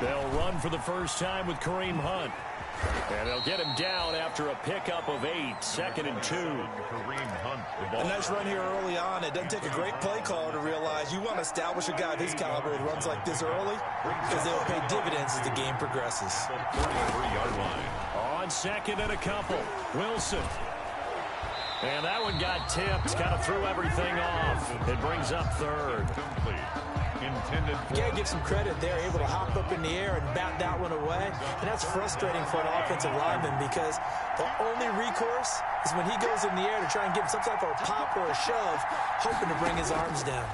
They'll run for the first time with Kareem Hunt. And they'll get him down after a pickup of 8, 2nd and 2. A nice run here early on. It doesn't take a great play caller to realize you want to establish a guy of his caliber with runs like this early because they'll pay dividends as the game progresses. 33-yard line. On 2nd and a couple, Wilson. And that one got tipped, kind of threw everything off. It brings up 3rd. Complete. Intended for... You got to give some credit there, able to hop up in the air and bat that one away. And that's frustrating for an offensive lineman because the only recourse is when he goes in the air to try and give some type of a pop or a shove, hoping to bring his arms down.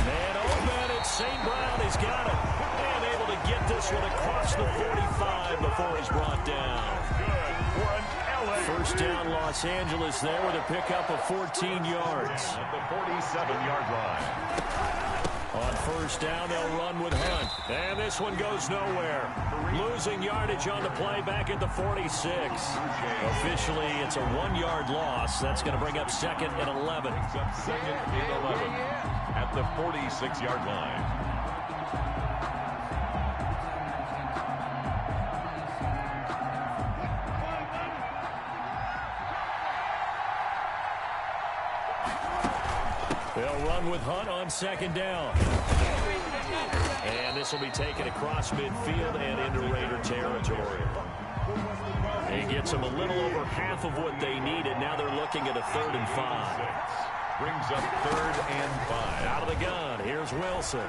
And open, it's St. Brown. He's got it. And able to get this one across the 45 before he's brought down. Good for an LA. First down, Los Angeles there with a pickup of 14 yards. At the 47-yard line. On first down, they'll run with Hunt. And this one goes nowhere. Losing yardage on the play back at the 46. Officially, it's a 1-yard loss. That's going to bring up 2nd and 11. Brings up 2nd and 11 at the 46-yard line. They'll run with Hunt on 2nd down. And this will be taken across midfield and into Raider territory. He gets them a little over half of what they needed. Now they're looking at a 3rd and 5. Brings up 3rd and 5. Out of the gun, here's Wilson.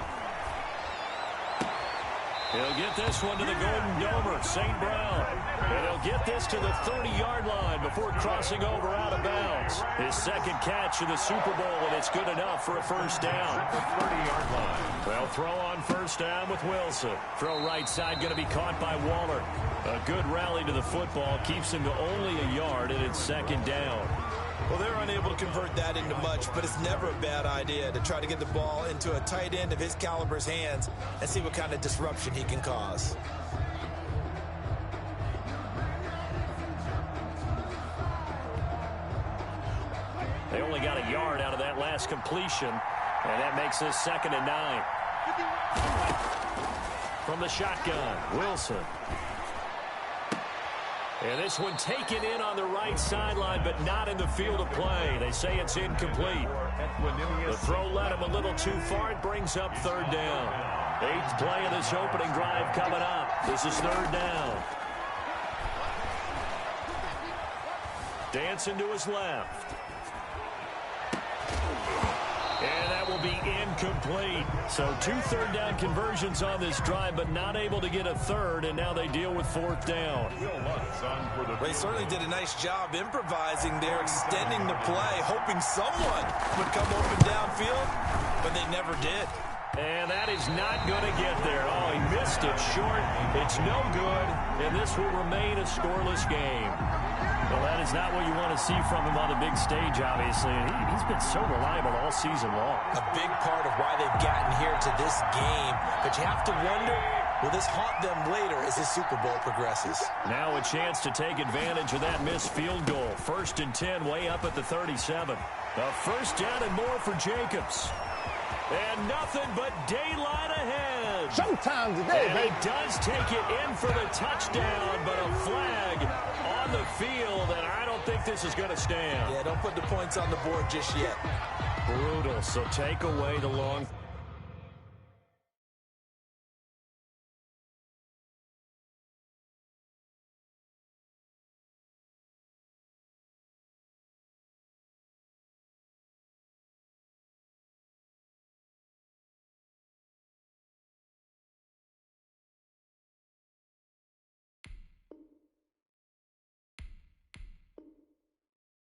He'll get this one to the Golden Domer, St. Brown. And he'll get this to the 30-yard line before crossing over out of bounds. His 2nd catch in the Super Bowl, and it's good enough for a first down. At the 30-yard line. They'll throw on first down with Wilson. Throw right side, going to be caught by Waller. A good rally to the football, keeps him to only a yard, and it's 2nd down. Well, they're unable to convert that into much, but it's never a bad idea to try to get the ball into a tight end of his caliber's hands and see what kind of disruption he can cause. They only got a yard out of that last completion, and that makes this 2nd and 9. From the shotgun, Wilson. And this one taken in on the right sideline, but not in the field of play. They say it's incomplete. The throw led him a little too far. It brings up 3rd down. 8th play of this opening drive coming up. This is 3rd down. Dancing to his left. And that will be incomplete. So 2 third-down conversions on this drive, but not able to get a 3rd, and now they deal with 4th down. They certainly did a nice job improvising there, extending the play, hoping someone would come open downfield, but they never did. And that is not going to get there. Oh, he missed it short. It's no good, and this will remain a scoreless game. Well, that is not what you want to see from him on the big stage, obviously. And he's been so reliable all season long. A big part of why they've gotten here to this game. But you have to wonder, will this haunt them later as the Super Bowl progresses? Now a chance to take advantage of that missed field goal. 1st and 10, way up at the 37. A first down and more for Jacobs. And nothing but daylight ahead. Showtime today, and he does take it in for the touchdown, but a flag on the field, and I don't think this is going to stand. Yeah, don't put the points on the board just yet. Brutal, so take away the long...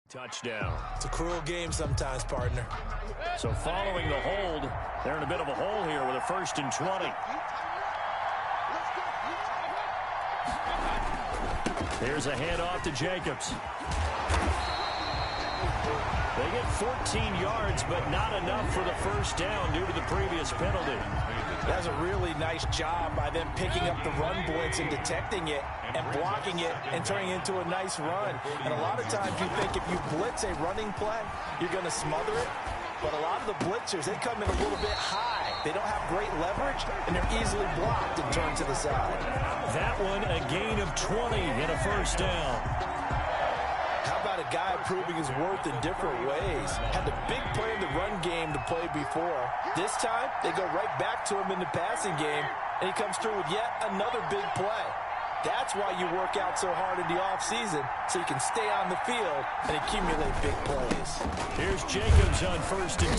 touchdown. It's a cruel game sometimes, partner. So following the hold, they're in a bit of a hole here with a 1st and 20. Here's a handoff to Jacobs. They get 14 yards, but not enough for the first down due to the previous penalty. That's a really nice job by them picking up the run blitz and detecting it and blocking it and turning it into a nice run. And a lot of times you think if you blitz a running play, you're going to smother it. But a lot of the blitzers, they come in a little bit high. They don't have great leverage, and they're easily blocked and turned to the side. That one, a gain of 20 and a first down. How about a guy proving his worth in different ways? Had the big play in the run game to play before. This time, they go right back to him in the passing game, and he comes through with yet another big play. That's why you work out so hard in the offseason, so you can stay on the field and accumulate big plays. Here's Jacobs on 1st and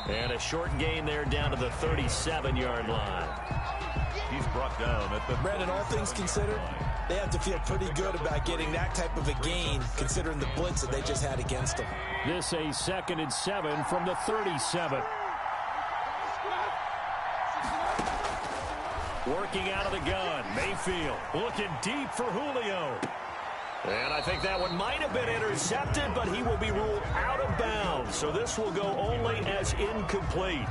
10. And a short gain there down to the 37-yard line. He's brought down at the... Brandon, all things considered, they have to feel pretty good about getting that type of a gain, considering the blitz that they just had against them. This a 2nd and 7 from the 37. Working out of the gun, Mayfield looking deep for Julio. And I think that one might have been intercepted, but he will be ruled out of bounds. So this will go only as incomplete.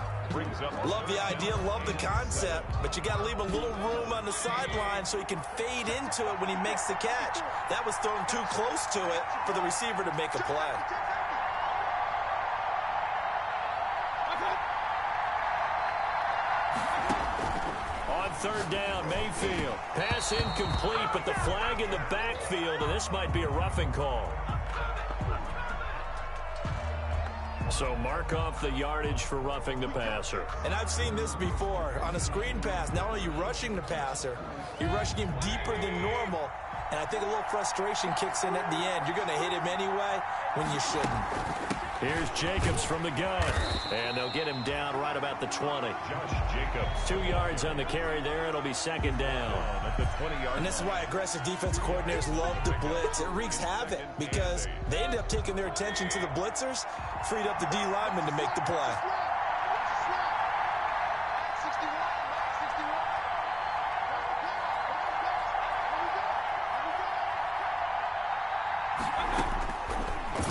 Love the idea, love the concept, but you got to leave a little room on the sideline so he can fade into it when he makes the catch. That was thrown too close to it for the receiver to make a play. On 3rd down, Mayfield. Pass incomplete, but the flag in the backfield, and this might be a roughing call. So mark off the yardage for roughing the passer. And I've seen this before. On a screen pass, not only are you rushing the passer, you're rushing him deeper than normal. And I think a little frustration kicks in at the end. You're going to hit him anyway when you shouldn't. Here's Jacobs from the gun. And they'll get him down right about the 20. Josh Jacobs. 2 yards on the carry there. It'll be 2nd down. At the 20-yard And this is why aggressive defense coordinators love to blitz. It wreaks havoc because they end up taking their attention to the blitzers, freed up the D lineman to make the play.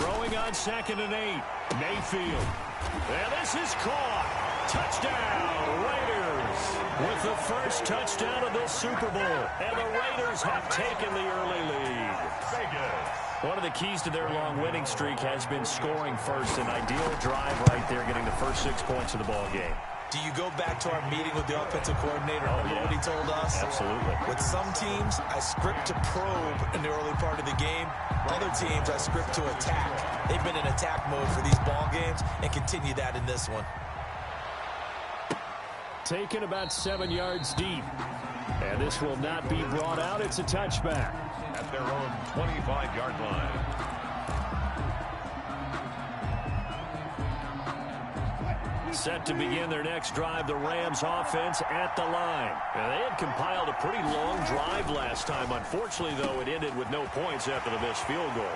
Throwing on 2nd and 8. Mayfield. And this is caught. Touchdown, Raiders. With the first touchdown of this Super Bowl. And the Raiders have taken the early lead. One of the keys to their long winning streak has been scoring first. An ideal drive right there, getting the first 6 points of the ball game. Do you go back to our meeting with the offensive coordinator? Remember what he told us? Absolutely. With some teams, I script to probe in the early part of the game. Other teams, I script to attack. They've been in attack mode for these ball games and continue that in this one. Taken about 7 yards deep. And this will not be brought out. It's a touchback. At their own 25-yard line. Set to begin their next drive, the Rams offense at the line. And they had compiled a pretty long drive last time. Unfortunately, though, it ended with no points after the missed field goal.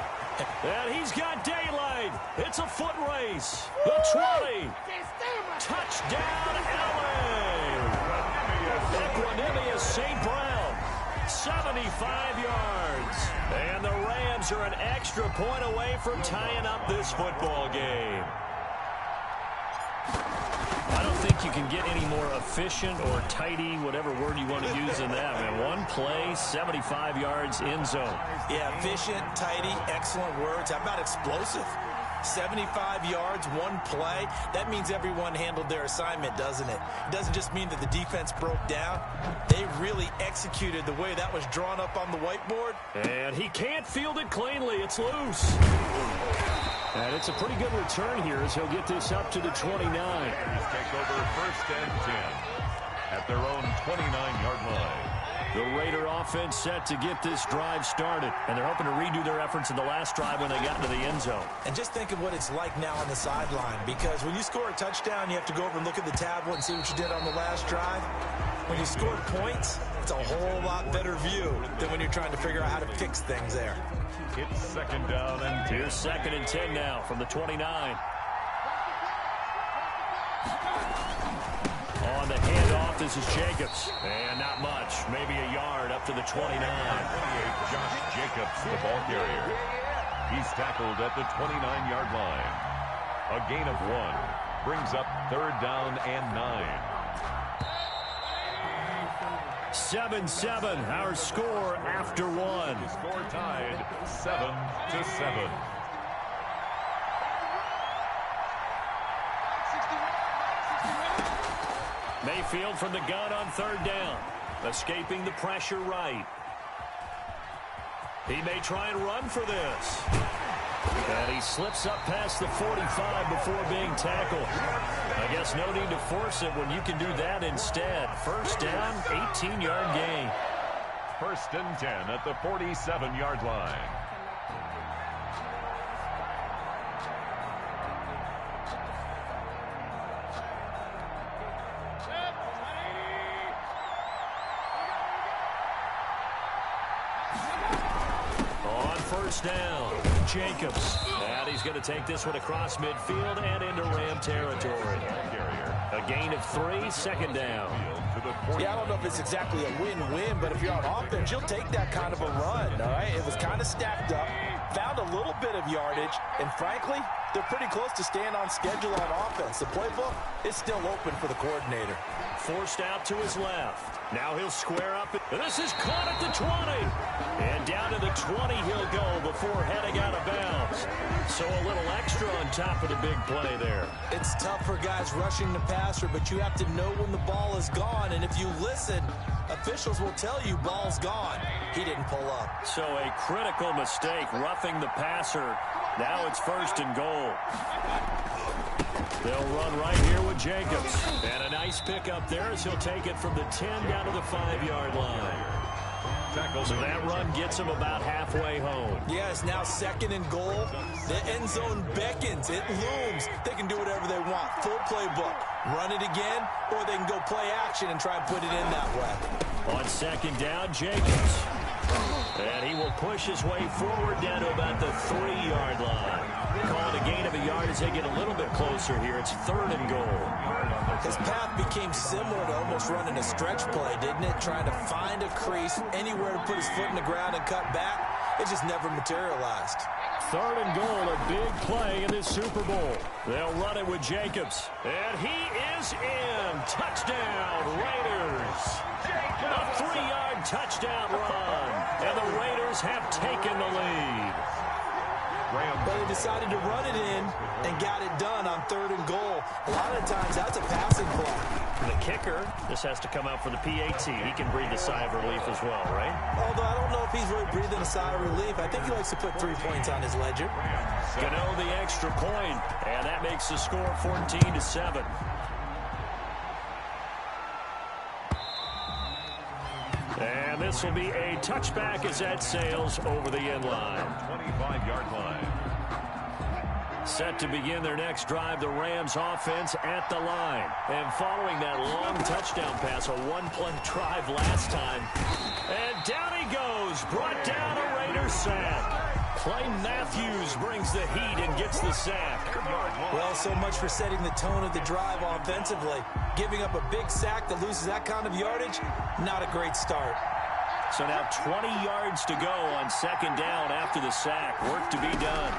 And he's got daylight. It's a foot race. The 20. Touchdown, LA. Equanimous St. Brown. 75 yards. And the Rams are an extra point away from tying up this football game. I don't think you can get any more efficient or tidy, whatever word you want to use in that. Man, one play, 75 yards, end zone. Yeah, efficient, tidy, excellent words. How about explosive? 75 yards, one play. That means everyone handled their assignment, doesn't it? It doesn't just mean that the defense broke down. They really executed the way that was drawn up on the whiteboard. And he can't field it cleanly. It's loose. And it's a pretty good return here as he'll get this up to the 29. Raiders take over 1st and 10 at their own 29-yard line. The Raider offense set to get this drive started. And they're hoping to redo their efforts in the last drive when they got into the end zone. And just think of what it's like now on the sideline. Because when you score a touchdown, you have to go over and look at the tablet and see what you did on the last drive. When you score points, it's a whole lot better view than when you're trying to figure out how to fix things there. It's 2nd down and 10. Here's 2nd and 10 now from the 29. On the handoff, this is Jacobs. And not much, maybe a yard up to the 29. 28, Josh Jacobs, the ball carrier. He's tackled at the 29-yard line. A gain of 1 brings up 3rd down and 9. 7-7, our score after 1. The score tied 7-7. Mayfield from the gun on third down. Escaping the pressure right. He may try and run for this. And he slips up past the 45 before being tackled. I guess no need to force it when you can do that instead. First down, 18-yard gain. First and 10 at the 47-yard line. First down, Jacobs. And he's going to take this one across midfield and into Ram territory. A gain of 3, second down. Yeah, I don't know if it's exactly a win-win, but if you're on offense, you'll take that kind of a run, all right? It was kind of stacked up, found a little bit of yardage, and frankly, they're pretty close to staying on schedule on offense. The playbook is still open for the coordinator. Forced out to his left. Now he'll square up. This is caught at the 20. And down to the 20 he'll go before heading out of bounds. So a little extra on top of the big play there. It's tough for guys rushing the passer, but you have to know when the ball is gone. And if you listen, officials will tell you ball's gone. He didn't pull up. So a critical mistake, roughing the passer. Now it's first and goal. They'll run right here with Jacobs. And a nice pick up there as he'll take it from the 10 down to the 5-yard line. So that run gets him about halfway home. Yeah, it's now second and goal. The end zone beckons. It looms. They can do whatever they want. Full playbook. Run it again, or they can go play action and try and put it in that way. On second down, Jacobs. And he will push his way forward down to about the 3-yard line. Call it a gain of a yard as they get a little bit closer here. It's third and goal. His path became similar to almost running a stretch play, didn't it? Trying to find a crease, anywhere to put his foot in the ground and cut back. It just never materialized. Third and goal, a big play in this Super Bowl. They'll run it with Jacobs. And he is in. Touchdown, Raiders. A 3-yard touchdown run. And the Raiders have taken the lead. But they decided to run it in and got it done on third and goal. A lot of times that's a passing play. The kicker, this has to come out for the PAT. He can breathe a sigh of relief as well, right? Although I don't know if he's really breathing a sigh of relief. I think he likes to put 3 points on his ledger. Gano the extra point, and that makes the score 14-7. And this will be a touchback as that sails over the end line. 25-yard line. Set to begin their next drive, the Rams offense at the line. And following that long touchdown pass, a one-play drive last time. And down he goes, brought down a Raiders sack. Clay Matthews brings the heat and gets the sack. Well, so much for setting the tone of the drive offensively. Giving up a big sack that loses that kind of yardage, not a great start. So now 20 yards to go on second down after the sack. Work to be done.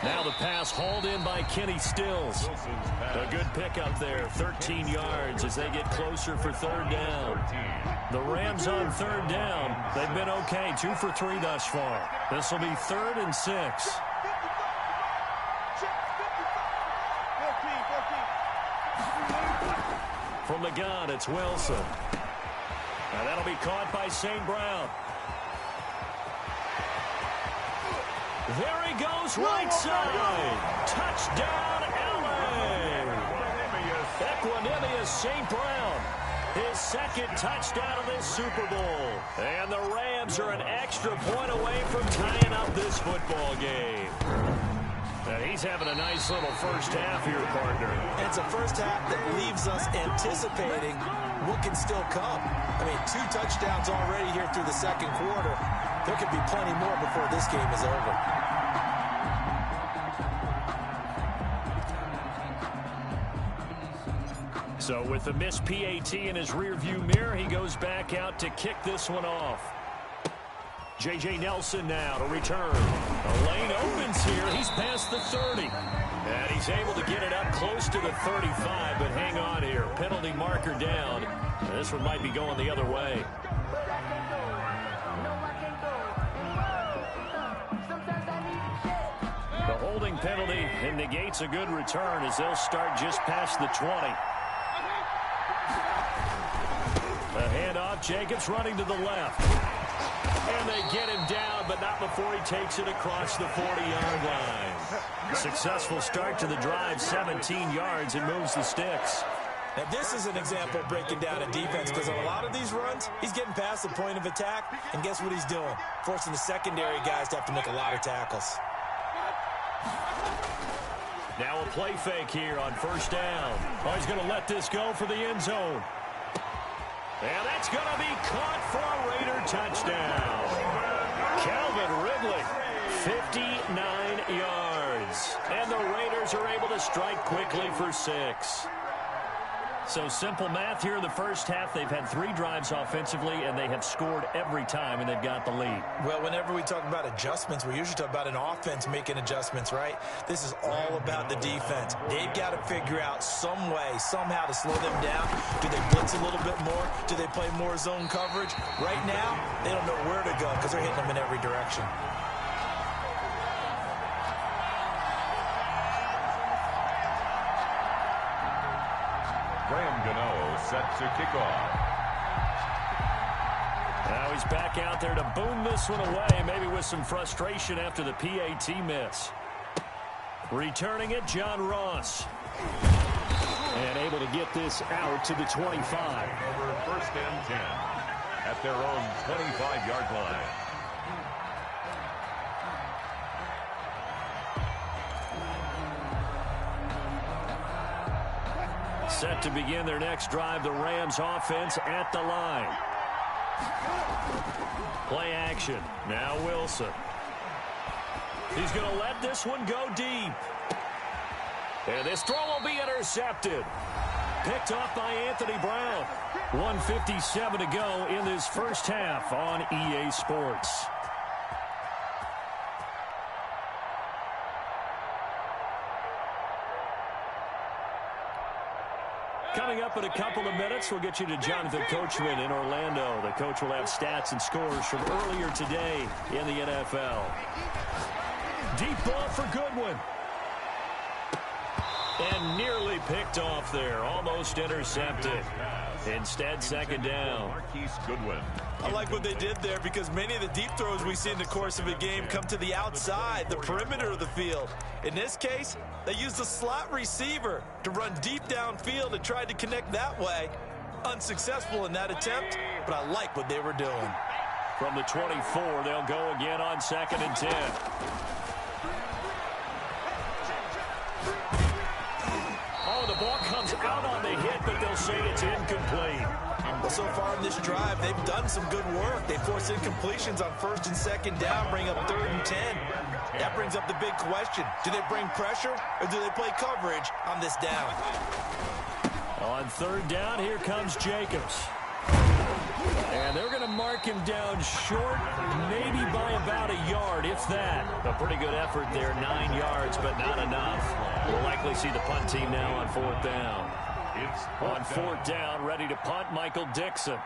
Now the pass hauled in by Kenny Stills. A good pickup there, 13 yards as they get closer for third down. The Rams on third down. They've been okay, 2 for 3 thus far. This will be 3rd and 6. From the gun, it's Wilson. Now that'll be caught by St. Brown. There he goes, right side. Touchdown, L.A. Equanimous St. Brown. His second touchdown of this Super Bowl. And the Rams are an extra point away from tying up this football game. And he's having a nice little first half here, partner. And it's a first half that leaves us anticipating what can still come. I mean, 2 touchdowns already here through the second quarter. There could be plenty more before this game is over. So with the missed PAT in his rearview mirror, he goes back out to kick this one off. J.J. Nelson now to return. The lane opens here. He's past the 30. And he's able to get it up close to the 35, but hang on here. Penalty marker down. And this one might be going the other way. The holding penalty and negates a good return as they'll start just past the 20. A handoff, Jacobs running to the left. And they get him down, but not before he takes it across the 40-yard line. Successful start to the drive, 17 yards, and moves the sticks. Now, this is an example of breaking down a defense, because on a lot of these runs, he's getting past the point of attack, and guess what he's doing? Forcing the secondary guys to have to make a lot of tackles. Now a play fake here on first down. Oh, he's going to let this go for the end zone. And that's going to be caught for a Raider touchdown. Calvin Ridley, 59 yards. And the Raiders are able to strike quickly for 6. So simple math here in the first half. They've had 3 drives offensively, and they have scored every time, and they've got the lead. Well, whenever we talk about adjustments, we usually talk about an offense making adjustments, right? This is all about the defense. They've got to figure out some way, somehow to slow them down. Do they blitz a little bit more? Do they play more zone coverage? Right now, they don't know where to go because they're hitting them in every direction. Set to kick off. Now he's back out there to boom this one away, maybe with some frustration after the PAT miss. Returning it, John Ross. And able to get this out to the 25. Over first and 10 at their own 25-yard line. Set to begin their next drive, the Rams offense at the line. Play action. Now Wilson. He's going to let this one go deep. And this throw will be intercepted. Picked off by Anthony Brown. 1:57 to go in this first half on EA Sports. Coming up in a couple of minutes, we'll get you to Jonathan Coachman in Orlando. The coach will have stats and scores from earlier today in the NFL. Deep ball for Goodwin. And nearly picked off there. Almost intercepted. Instead, second down. Goodwin. I like what they did there because many of the deep throws we see in the course of a game come to the outside, the perimeter of the field. In this case, they used a slot receiver to run deep downfield and tried to connect that way. Unsuccessful in that attempt, but I like what they were doing. From the 24, they'll go again on 2nd and 10. Oh, the ball comes out on the hit, but they'll say it's incomplete. Well, so far in this drive, they've done some good work. They force incompletions on 1st and 2nd down, bring up 3rd and 10. That brings up the big question. Do they bring pressure or do they play coverage on this down? On 3rd down, here comes Jacobs. And they're going to mark him down short, maybe by about a yard, if that. A pretty good effort there, 9 yards, but not enough. We'll likely see the punt team now on 4th down. On 4th down, ready to punt, Michael Dixon.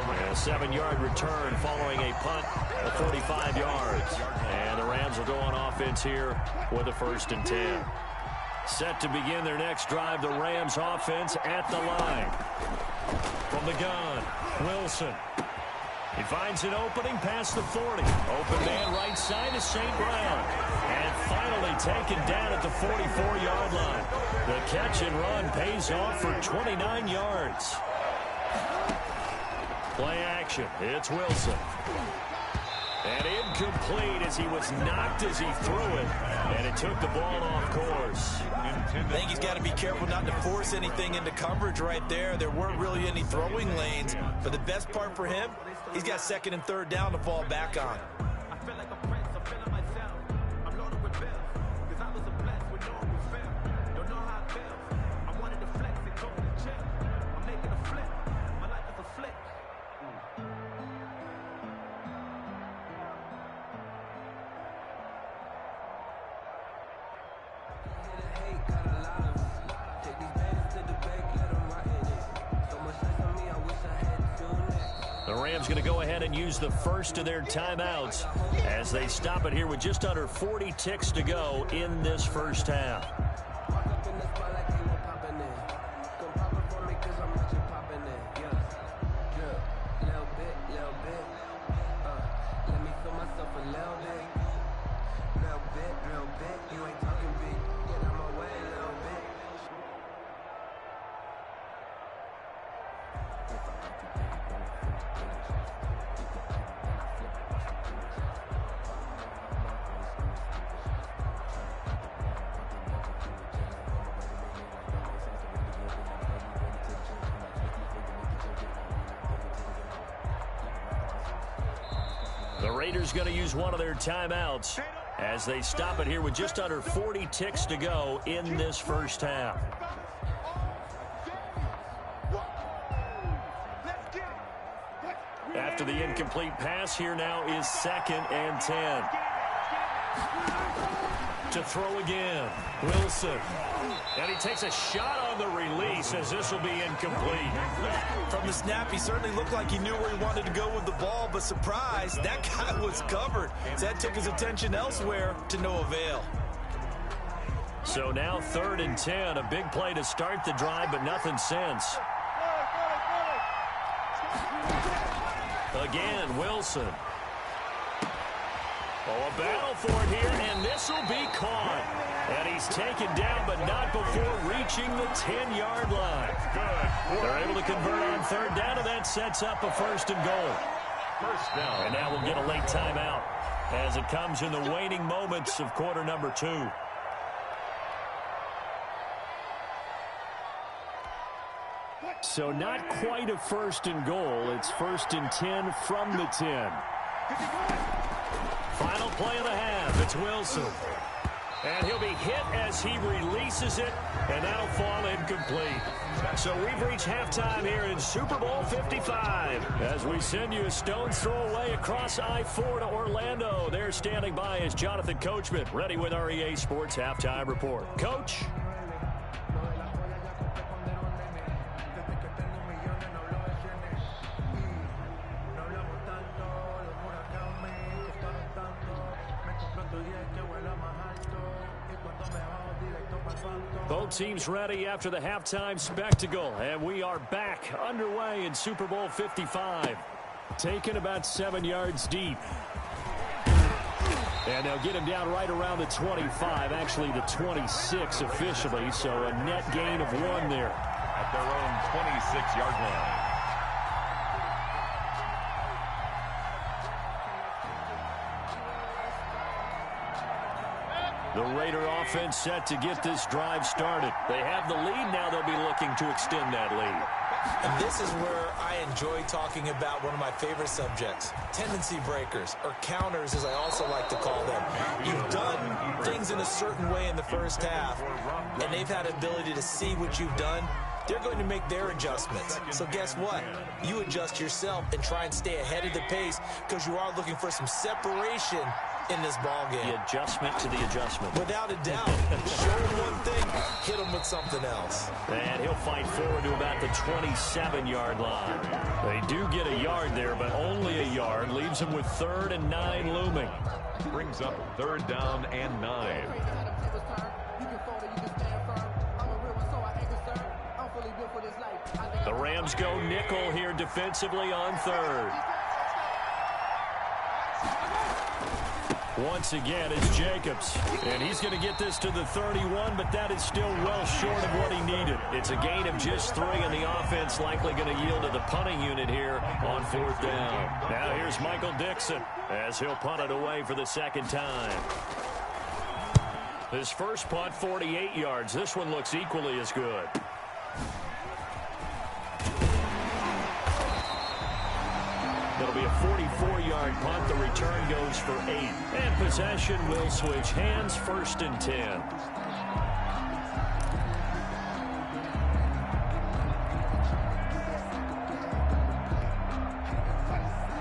A 7-yard return following a punt of 45 yards. And the Rams will go on offense here with a 1st and 10. Set to begin their next drive, the Rams offense at the line. From the gun, Wilson. He finds an opening past the 40. Open man right side is St. Brown. And finally taken down at the 44-yard line. The catch and run pays off for 29 yards. Play action. It's Wilson. And incomplete as he was knocked as he threw it. And it took the ball off course. I think he's got to be careful not to force anything into coverage right there. There weren't really any throwing lanes. But the best part for him, he's got 2nd and 3rd down to fall back on. The Rams going to go ahead and use the first of their timeouts as they stop it here with just under 40 ticks to go in this first half. The Raiders going to use one of their timeouts as they stop it here with just under 40 ticks to go in this first half. After the incomplete pass, here now is 2nd and 10. To throw again, Wilson. And he takes a shot on the release as this will be incomplete. From the snap, he certainly looked like he knew where he wanted to go with the ball, but surprise, that guy was covered. That took his attention elsewhere to no avail. So now 3rd and 10, a big play to start the drive, but nothing since. Again, Wilson. Oh, a battle for it here, and this will be caught. And he's taken down, but not before reaching the 10-yard line. Good. They're able to convert on 3rd down, and that sets up a 1st and goal. First down. And now we'll get a late timeout as it comes in the waning moments of quarter number 2. So not quite a 1st and goal. It's 1st and 10 from the 10. Final play of the half. It's Wilson. And he'll be hit as he releases it, and that'll fall incomplete. So we've reached halftime here in Super Bowl 55. As we send you a stone's throw away across I-4 to Orlando. There standing by is Jonathan Coachman, ready with our EA Sports Halftime Report. Coach? Both teams ready after the halftime spectacle, and we are back underway in Super Bowl 55. Taken about 7 yards deep. And they'll get him down right around the 25, actually the 26 officially, so a net gain of 1 there. At their own 26-yard line. The Raider offense set to get this drive started. They have the lead. Now they'll be looking to extend that lead. And this is where I enjoy talking about one of my favorite subjects, tendency breakers, or counters as I also like to call them. You've done things in a certain way in the first half, and they've had ability to see what you've done. They're going to make their adjustments. So guess what? You adjust yourself and try and stay ahead of the pace because you are looking for some separation in this ball game. The adjustment to the adjustment. Without a doubt. Show him one thing, hit him with something else. And he'll fight forward to about the 27-yard line. They do get a yard there, but only a yard. Leaves him with 3rd and 9 looming. Brings up 3rd down and 9. The Rams go nickel here defensively on 3rd. Once again, it's Jacobs. And he's going to get this to the 31, but that is still well short of what he needed. It's a gain of just 3, and the offense likely going to yield to the punting unit here on 4th down. Now here's Michael Dixon as he'll punt it away for the 2nd time. His first punt, 48 yards. This one looks equally as good. That'll be a 44-yard punt. The return goes for 8. And possession will switch hands, 1st and 10.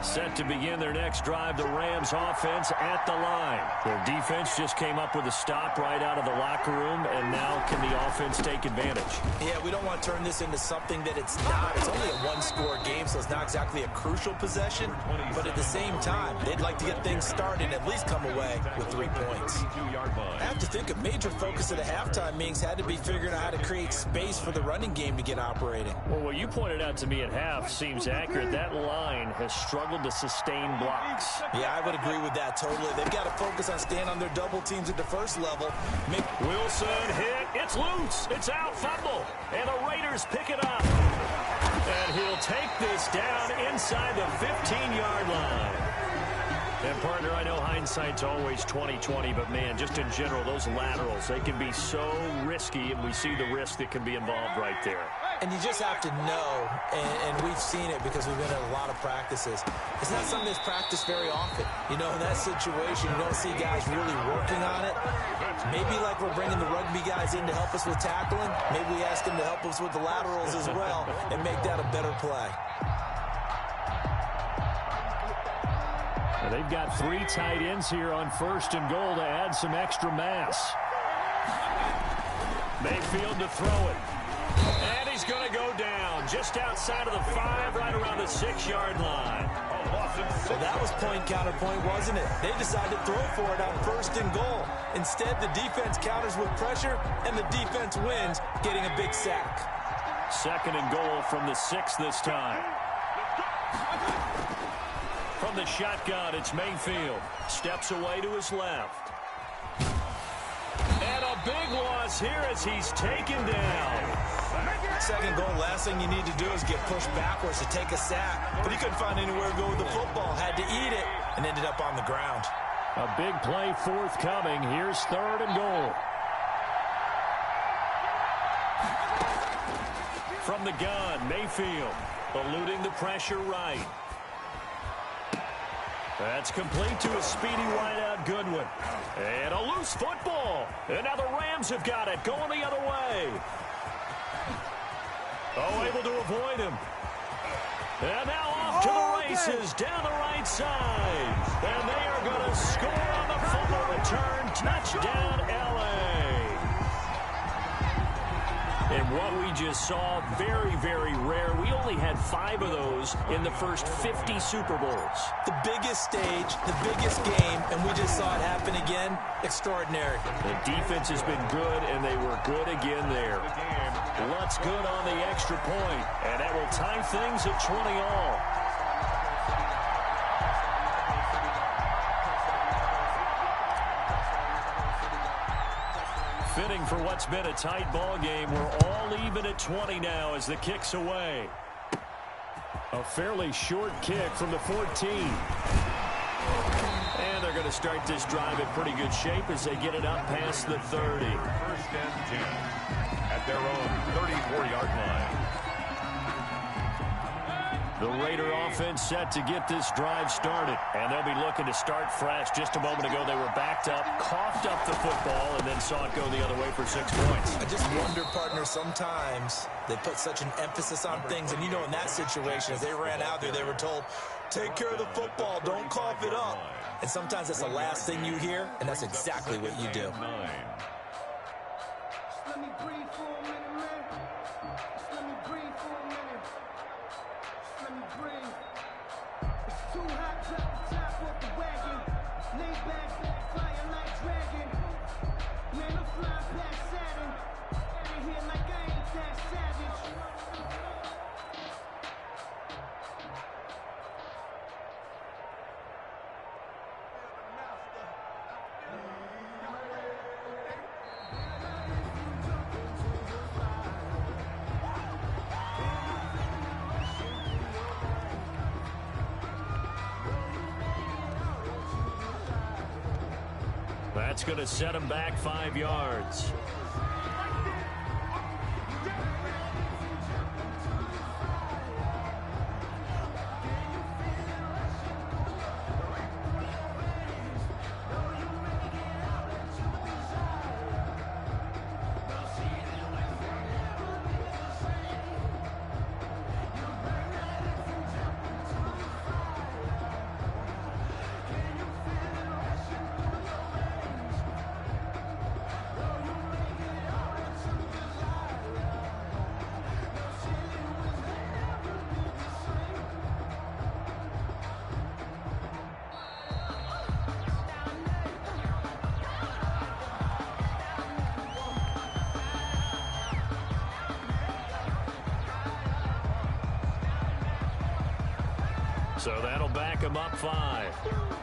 Set to begin their next drive, the Rams offense at the line. Their defense just came up with a stop right out of the locker room, and now can the offense take advantage? Yeah, we don't want to turn this into something that it's not. It's only a one-score game, so it's not exactly a crucial possession. But at the same time, they'd like to get things started and at least come away with 3 points. I have to think a major focus of the halftime meetings had to be figuring out how to create space for the running game to get operating. Well, what you pointed out to me at half seems accurate. That line has struggled to sustain blocks. Yeah, I would agree with that totally. They've got to focus on staying on their double teams at the first level. Wilson hit. It's loose. It's out. Fumble. And the Raiders pick it up. And he'll take this down inside the 15-yard line. And, partner, I know hindsight's always 20/20, but, man, just in general, those laterals, they can be so risky, and we see the risk that can be involved right there. And you just have to know, and we've seen it because we've been at a lot of practices. It's not something that's practiced very often. You know, in that situation, you don't see guys really working on it. Maybe like we're bringing the rugby guys in to help us with tackling. Maybe we ask them to help us with the laterals as well and make that a better play. Well, they've got 3 tight ends here on 1st and goal to add some extra mass. Mayfield to throw it. And he's going to go down just outside of the 5, right around the 6-yard line. Well, that was point-counterpoint, wasn't it? They decided to throw for it on 1st and goal. Instead, the defense counters with pressure, and the defense wins, getting a big sack. 2nd and goal from the 6 this time. From the shotgun, it's Mayfield. Steps away to his left. And a big loss here as he's taken down. 2nd goal, last thing you need to do is get pushed backwards to take a sack. But he couldn't find anywhere to go with the football. Had to eat it and ended up on the ground. A big play forthcoming. Here's 3rd and goal. From the gun, Mayfield eluding the pressure right. That's complete to a speedy wideout Goodwin. And a loose football. And now the Rams have got it, going the other way. Oh, able to avoid him. And now off to the races, down the right side. And they are going to score on the fumble return. Touchdown, L.A. And what we just saw, very, very rare. We only had 5 of those in the first 50 Super Bowls. The biggest stage, the biggest game, and we just saw it happen again. Extraordinary. The defense has been good, and they were good again there. Lutz good on the extra point, and that will tie things at 20-all. Fitting for what's been a tight ball game. We're all even at 20 now as the kick's away. A fairly short kick from the 14. And they're going to start this drive in pretty good shape as they get it up past the 30. 1st and 10 at their own 34-yard line. The Raider offense set to get this drive started. And they'll be looking to start fresh. Just a moment ago, they were backed up, coughed up the football, and then saw it go the other way for 6 points. I just wonder, partner, sometimes they put such an emphasis on things. And, you know, in that situation, as they ran out there, they were told, take care of the football, don't cough it up. And sometimes that's the last thing you hear, and that's exactly what you do. Let me breathe for a minute, man. Let me breathe for a minute. Let me breathe. It's too hot, drop the top off the wagon. Lay back, flying like dragon. Man, I'm flying past Saturn. Out of here like I ain't that savage. That's going to set him back 5 yards. So that'll back him up 5.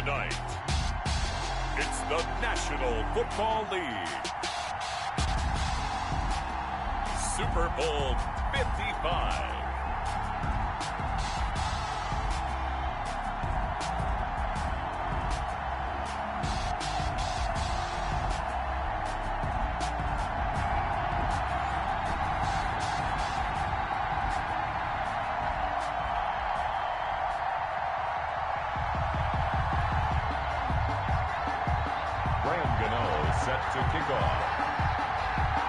Tonight, it's the National Football League. Super Bowl 55. Set to kick off.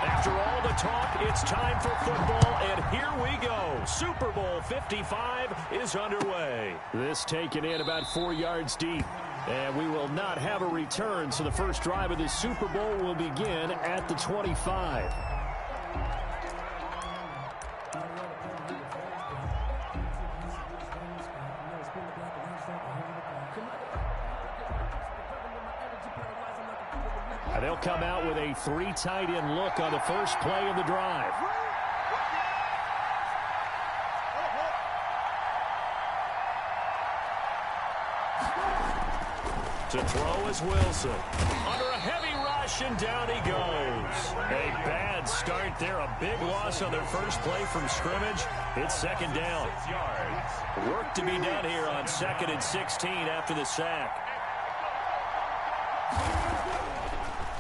After all the talk, it's time for football, and here we go. Super Bowl 55 is underway. This taken in about 4 yards deep, and we will not have a return, so the first drive of the Super Bowl will begin at the 25. They'll come out with a 3 tight end look on the first play of the drive. To throw is Wilson. Under a heavy rush, and down he goes. A bad start there. A big loss on their first play from scrimmage. It's second down. 6 yards. Work to be done here on 2nd and 16 after the sack.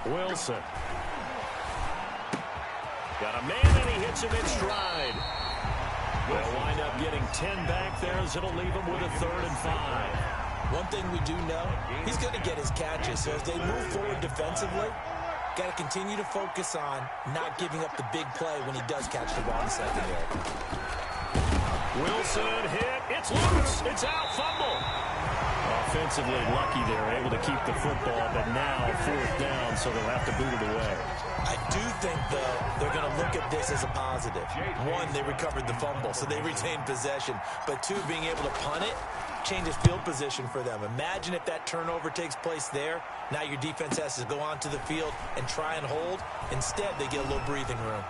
Wilson. Got a man, and he hits him in stride. They'll wind up getting 10 back there, as it'll leave him with a 3rd and 5. One thing we do know, he's going to get his catches. So as they move forward defensively, got to continue to focus on not giving up the big play when he does catch the ball in the secondary. Wilson hit. It's loose. It's out. Fumble. Offensively lucky they're able to keep the football, but now 4th down, so they'll have to boot it away. I do think, though, they're going to look at this as a positive. 1, they recovered the fumble, so they retained possession. But 2, being able to punt it changes field position for them. Imagine if that turnover takes place there. Now your defense has to go onto the field and try and hold. Instead, they get a little breathing room.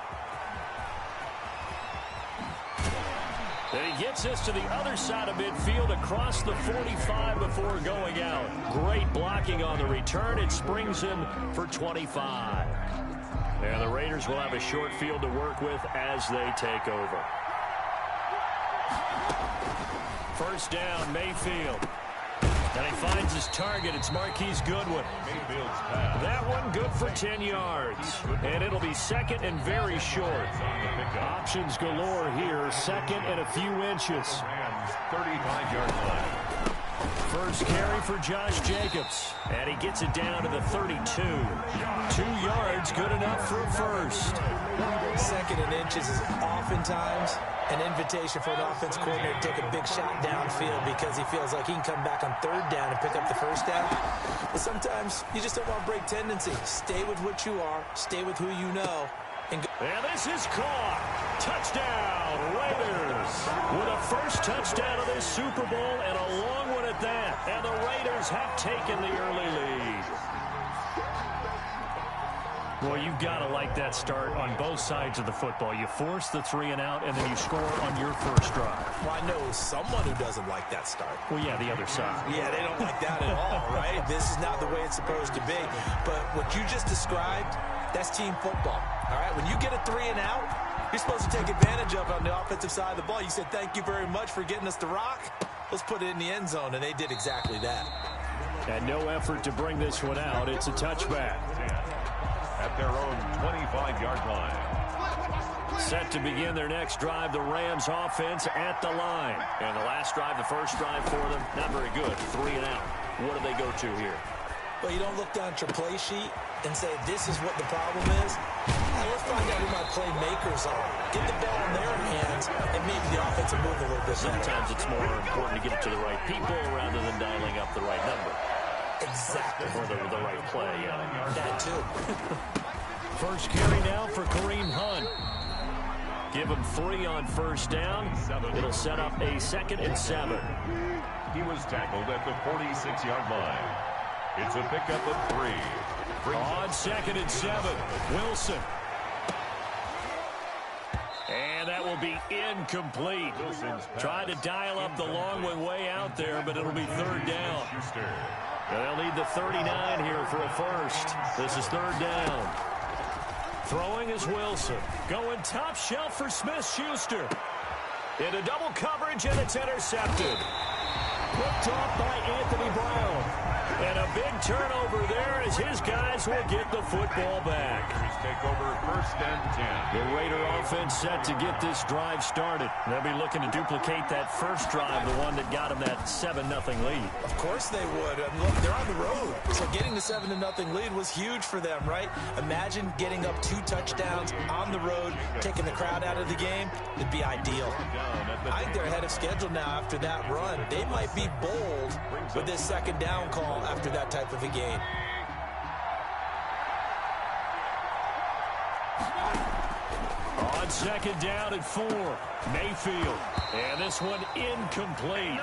Then he gets us to the other side of midfield across the 45 before going out. Great blocking on the return. It springs him for 25. And the Raiders will have a short field to work with as they take over. First down, Mayfield. And he finds his target. It's Marquise Goodwin. Mayfield's pass. That one good for 10 yards. And it'll be 2nd and very short. Options galore here. 2nd and a few inches. Rams 35-yard line. First carry for Josh Jacobs. And he gets it down to the 32. 2 yards, good enough for a first. 2nd and inches is oftentimes an invitation for an offense coordinator to take a big shot downfield because he feels like he can come back on 3rd down and pick up the first down. But sometimes you just don't want to break tendency. Stay with what you are. Stay with who you know. And this is caught. Touchdown, Raiders. With a first touchdown of this Super Bowl and a long one at that. And the Raiders have taken the early lead. Well, you've got to like that start on both sides of the football. You force the 3 and out, and then you score on your first drive. Well, I know someone who doesn't like that start. Well, yeah, the other side. Yeah, they don't like that at all, right? This is not the way it's supposed to be. But what you just described, that's team football, all right? When you get a 3 and out, you're supposed to take advantage of it on the offensive side of the ball. You said, thank you very much for getting us the rock. Let's put it in the end zone, and they did exactly that. And no effort to bring this one out. It's a touchback. At their own 25-yard line. Set to begin their next drive, the Rams offense at the line. And the last drive, the first drive for them, not very good. 3 and out. What do they go to here? Well, you don't look down at your play sheet and say, this is what the problem is. Now, let's find out who my playmakers are. Get the ball in their hands, and maybe the offense will move a little bit. Sometimes it's more important to get it to the right people rather than dialing up the right number. Exactly. Or the right play, yeah. That, too. First carry now for Kareem Hunt. Give him 3 on first down. It'll set up a 2nd and 7. He was tackled at the 46-yard line. It's a pickup of 3. On 2nd and 7, Wilson. And that will be incomplete. Tried to dial up the long one way out there, but it'll be 3rd down. And they'll need the 39 here for a first. This is third down. Throwing is Wilson. Going top shelf for Smith-Schuster. Into double coverage, and it's intercepted. Picked off by Anthony Brown. And a big turnover there as his guys will get the football back. Take over first and 10. The Raider offense set to get this drive started. They'll be looking to duplicate that first drive, the one that got them that 7-0 lead. Of course they would. Look, they're on the road, so getting the 7-0 lead was huge for them, right? Imagine getting up 2 touchdowns on the road, taking the crowd out of the game. It'd be ideal. I think they're ahead of schedule now after that run. They might be bold with this second down call after that type of a game. On second down and 4, Mayfield. And this one incomplete.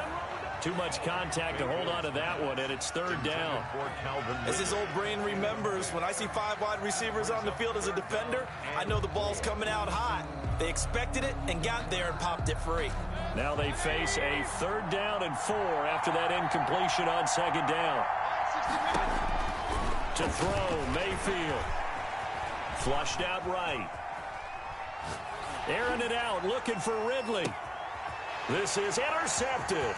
Too much contact to hold on to that one, and it's third down. As his old brain remembers, when I see 5 wide receivers on the field as a defender, I know the ball's coming out hot. They expected it and got there and popped it free. Now they face a third down and 4 after that incompletion on second down. To throw, Mayfield. Flushed out right. Airing it out, looking for Ridley. This is intercepted.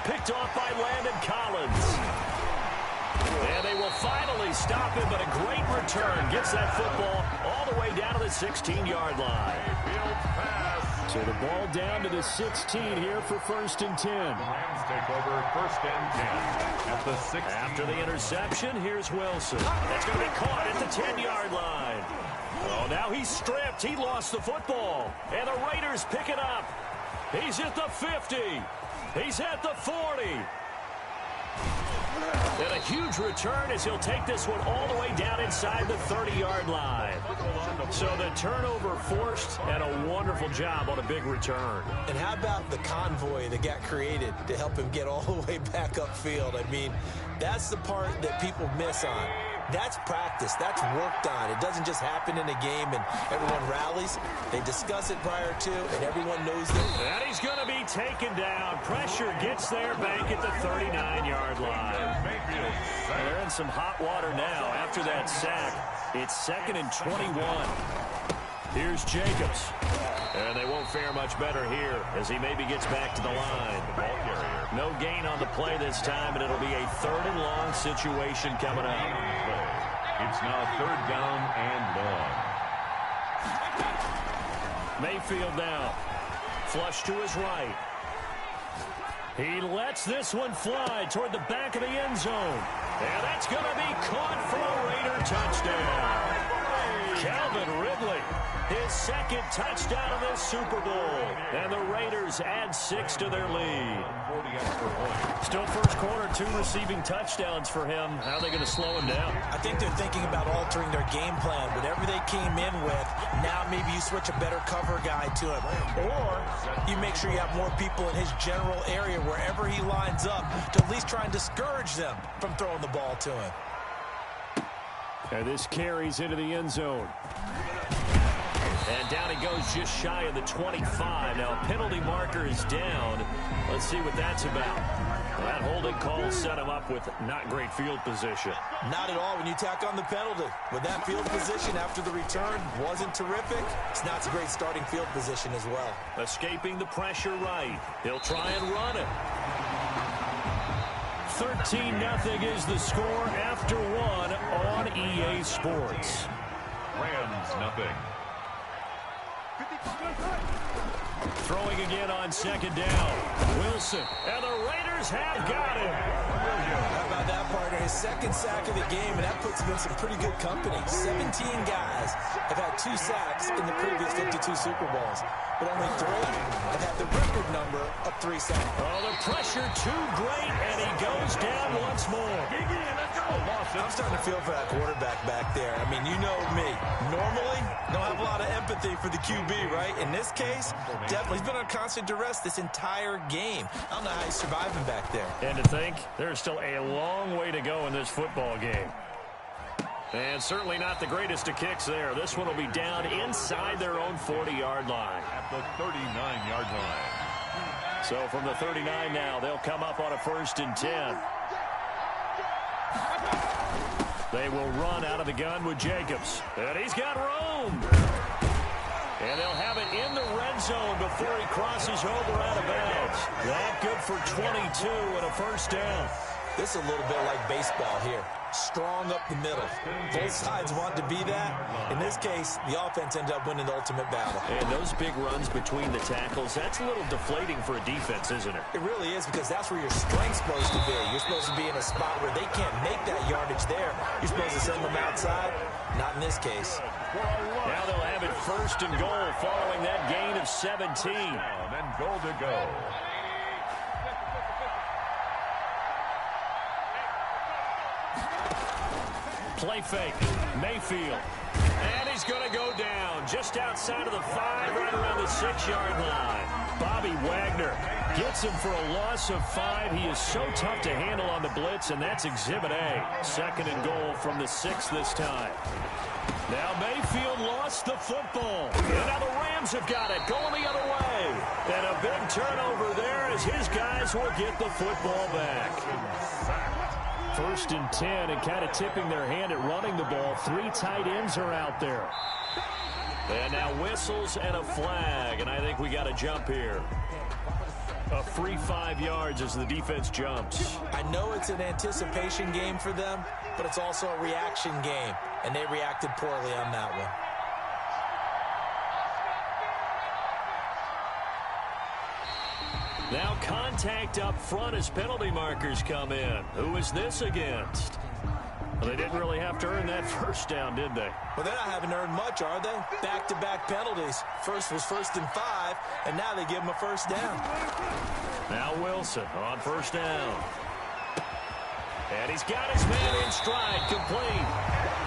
Picked off by Landon Collins. And they will finally stop him, but a great return. Gets that football all the way down to the 16-yard line. So the ball down to the 16 here for first and 10. Rams take over first and 10 at the 16. After the interception, here's Wilson. That's going to be caught at the 10-yard line. Oh, now he's stripped. He lost the football. And the Raiders pick it up. He's at the 50. He's at the 40. And a huge return as he'll take this one all the way down inside the 30-yard line. So the turnover forced, and a wonderful job on a big return. And how about the convoy that got created to help him get all the way back upfield? I mean, that's the part that people miss on. That's practice. That's worked on. It doesn't just happen in a game and everyone rallies. They discuss it prior to, and everyone knows that. And he's going to be taken down. Pressure gets there back at the 39-yard line. They're in some hot water now after that sack. It's second and 21. Here's Jacobs. And they won't fare much better here as he maybe gets back to the line. Ball carrier. No gain on the play this time, and it'll be a third and long situation coming up. It's now third down and long. Mayfield now. Flush to his right. He lets this one fly toward the back of the end zone. And that's going to be caught for a Raider touchdown. Calvin Ridley, his second touchdown of this Super Bowl. And the Raiders add 6 to their lead. Still first quarter, 2 receiving touchdowns for him. How are they going to slow him down? I think they're thinking about altering their game plan. Whatever they came in with, now maybe you switch a better cover guy to him. Or you make sure you have more people in his general area wherever he lines up to at least try and discourage them from throwing the ball to him. And this carries into the end zone. And down he goes just shy of the 25. Now a penalty marker is down. Let's see what that's about. Well, that holding call set him up with not great field position. Not at all when you tack on the penalty. With that field position after the return wasn't terrific, it's not a great starting field position as well. Escaping the pressure right. He'll try and run it. 13-0 is the score after 1 on EA Sports. Rams nothing. Throwing again on second down. Wilson. And the Raiders have got him. How about that, partner? His second sack of the game, and that puts him in some pretty good company. 17 guys have had 2 sacks in the previous 52 Super Bowls, but only 3 have had the record number of 3 sacks. Oh, the pressure too great, and he goes down once more. I'm starting to feel for that quarterback back there. I mean, you know me. Normally, don't have a lot of empathy for the QB, right? In this case, definitely he's been on constant duress this entire game. I don't know how he's surviving back there. And to think, there's still a long way to go in this football game. And certainly not the greatest of kicks there. This one will be down inside their own 40-yard line. At the 39-yard line. So from the 39 now, they'll come up on a first and 10. They will run out of the gun with Jacobs. And he's got room. And they'll have it in the red zone before he crosses over out of bounds. That good for 22 and a first down. This is a little bit like baseball here. Strong up the middle. Both sides want to be that. In this case, the offense ended up winning the ultimate battle. And those big runs between the tackles, that's a little deflating for a defense, isn't it? It really is, because that's where your strength's supposed to be. You're supposed to be in a spot where they can't make that yardage there. You're supposed to send them outside. Not in this case. Now they'll have it first and goal following that gain of 17. And goal to go. Play fake. Mayfield. And he's going to go down just outside of the 5, right around the 6-yard line. Bobby Wagner gets him for a loss of 5. He is so tough to handle on the blitz, and that's Exhibit A. Second and goal from the 6 this time. Now Mayfield lost the football. And now the Rams have got it, going the other way. And a big turnover there as his guys will get the football back. First and 10, and kind of tipping their hand at running the ball. 3 tight ends are out there. And now whistles and a flag, and I think we got a jump here. A free 5 yards as the defense jumps. I know it's an anticipation game for them, but it's also a reaction game, and they reacted poorly on that one. Now contact up front as penalty markers come in. Who is this against? Well, they didn't really have to earn that first down, did they? Well, they're not having earned much, are they? Back-to-back penalties. First was 1st and 5, and now they give them a first down. Now Wilson on first down. And he's got his man in stride, complete.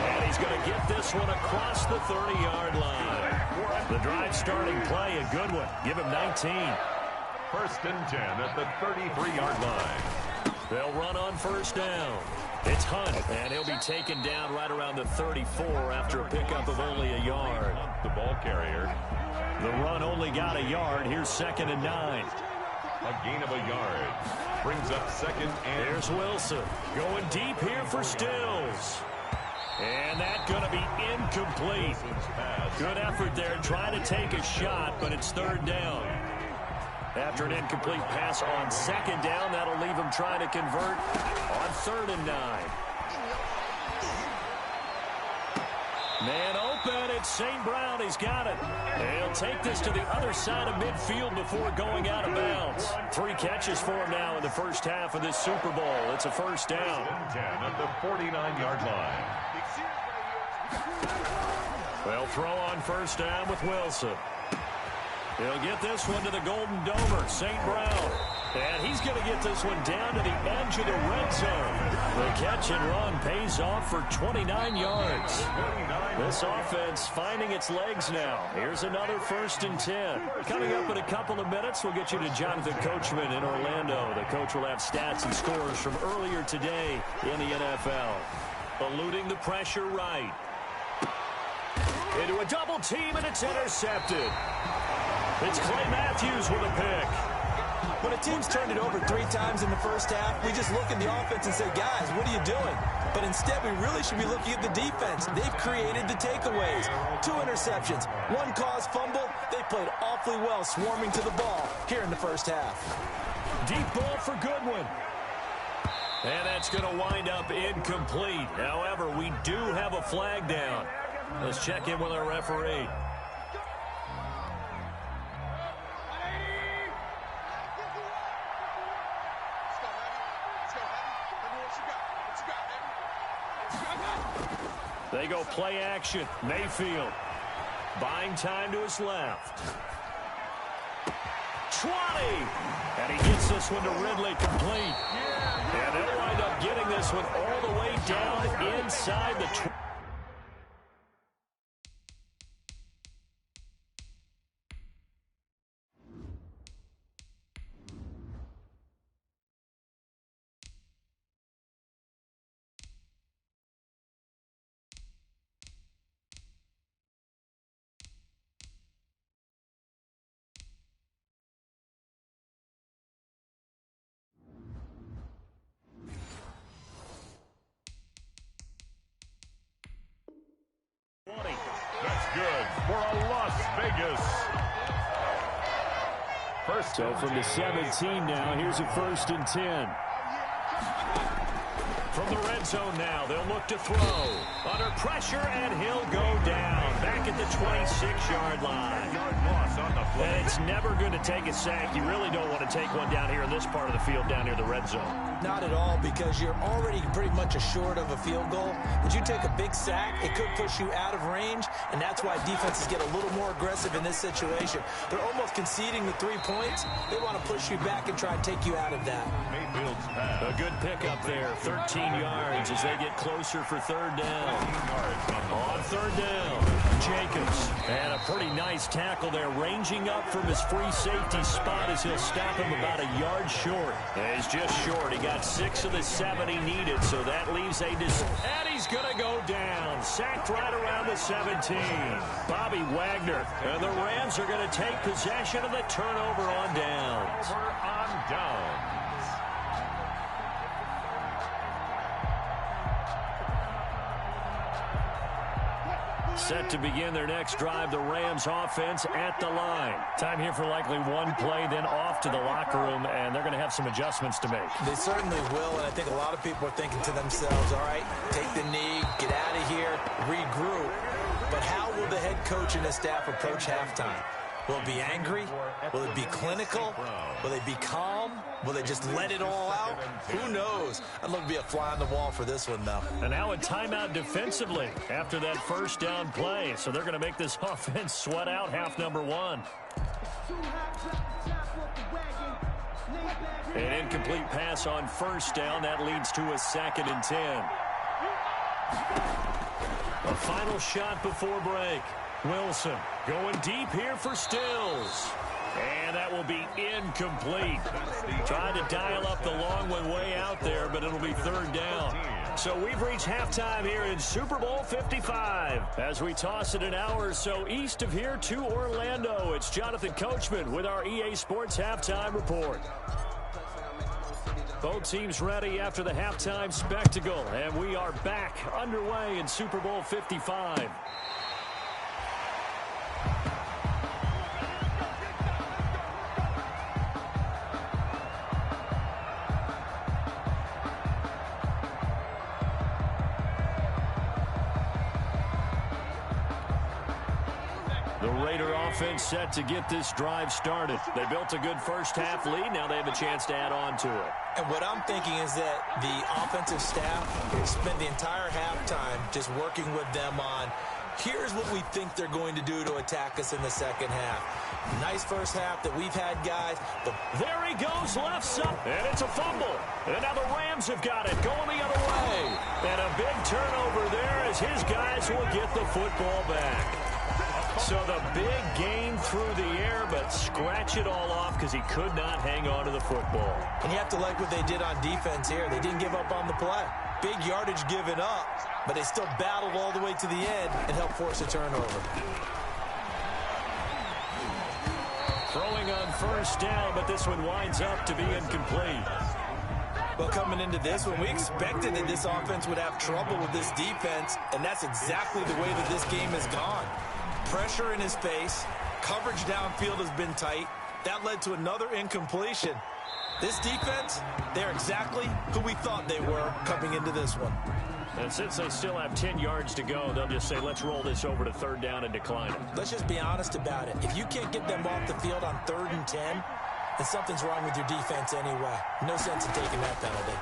And he's going to get this one across the 30-yard line. The drive starting play, a good one. Give him 19. First and 10 at the 33-yard line. They'll run on first down. It's Hunt, and he'll be taken down right around the 34 after a pickup of only a yard. The ball carrier. The run only got a yard. Here's 2nd and 9. A gain of a yard. Brings up 2nd and... There's Wilson going deep here for Stills. And that's going to be incomplete. Good effort there trying to take a shot, but it's 3rd down. After an incomplete pass on 2nd down, that'll leave him trying to convert on 3rd and 9. Man open, it's St. Brown. He's got it. He'll take this to the other side of midfield before going out of bounds. 3 catches for him now in the first half of this Super Bowl. It's a first down. 10 at the 49-yard line. They'll throw on first down with Wilson. He'll get this one to the Golden Domer, St. Brown. And he's going to get this one down to the edge of the red zone. The catch and run pays off for 29 yards. This offense finding its legs now. Here's another 1st and 10. Coming up in a couple of minutes, we'll get you to Jonathan Coachman in Orlando. The coach will have stats and scores from earlier today in the NFL. Eluding the pressure right. Into a double team, and it's intercepted. It's Clay Matthews with a pick. When a team's turned it over 3 times in the first half, we just look at the offense and say, guys, what are you doing? But instead, we really should be looking at the defense. They've created the takeaways. 2 interceptions, 1 caused fumble. They played awfully well swarming to the ball here in the first half. Deep ball for Goodwin. And that's going to wind up incomplete. However, we do have a flag down. Let's check in with our referee. They go play action. Mayfield buying time to his left. 20. And he gets this one to Ridley, complete. And they'll wind up getting this one all the way down inside the 20. good for a Las Vegas. So from the 17 now, here's a 1st and 10. From the red zone now, they'll look to throw. Under pressure, and he'll go down. Back at the 26-yard line. And it's never going to take a sack. You really don't want to take one down here in this part of the field, down near the red zone. Not at all, because you're already pretty much assured of a field goal. But you take a big sack, it could push you out of range, and that's why defenses get a little more aggressive in this situation. They're almost conceding the 3 points. They want to push you back and try and take you out of that. A good pickup there, 13 yards as they get closer for 3rd down. On 3rd down, Jacobs. And a pretty nice tackle there, ranging up from his free safety spot as he'll stop him about a yard short. And he's just short. He got 6 of the 7 he needed, so that leaves and he's going to go down. Sacked right around the 17. Bobby Wagner. And the Rams are going to take possession of the turnover on downs. Set to begin their next drive, the Rams offense at the line. Time here for likely one play, then off to the locker room, and they're going to have some adjustments to make. They certainly will, and I think a lot of people are thinking to themselves, all right, take the knee, get out of here, regroup. But how will the head coach and his staff approach halftime? Will it be angry? Will it be clinical? Will they be calm? Will they just let it all out? Who knows? I'd love to be a fly on the wall for this one, though. And now a timeout defensively after that 1st down play. So they're going to make this offense sweat out half number 1. An incomplete pass on 1st down. That leads to a 2nd and 10. A final shot before break. Wilson going deep here for Stills. And that will be incomplete. Trying to dial up the long one way out there, but it'll be 3rd down. So we've reached halftime here in Super Bowl 55. As we toss it an hour or so east of here to Orlando, it's Jonathan Coachman with our EA Sports Halftime Report. Both teams ready after the halftime spectacle, and we are back underway in Super Bowl 55. Offense set to get this drive started. They built a good 1st half lead. Now they have a chance to add on to it. And what I'm thinking is that the offensive staff spent the entire halftime just working with them on, here's what we think they're going to do to attack us in the 2nd half. Nice 1st half that we've had, guys. But there he goes, left side, and it's a fumble. And now the Rams have got it, going the other way. And a big turnover there as his guys will get the football back. So the big gain through the air, but scratch it all off because he could not hang on to the football. And you have to like what they did on defense here. They didn't give up on the play. Big yardage given up, but they still battled all the way to the end and helped force a turnover. Throwing on 1st down, but this one winds up to be incomplete. Well, coming into this one, we expected that this offense would have trouble with this defense, and that's exactly the way that this game has gone. Pressure in his face. Coverage downfield has been tight. That led to another incompletion. This defense, they're exactly who we thought they were coming into this one. And since they still have 10 yards to go, they'll just say, let's roll this over to 3rd down and decline it. Let's just be honest about it. If you can't get them off the field on 3rd and 10, then something's wrong with your defense anyway. No sense in taking that penalty.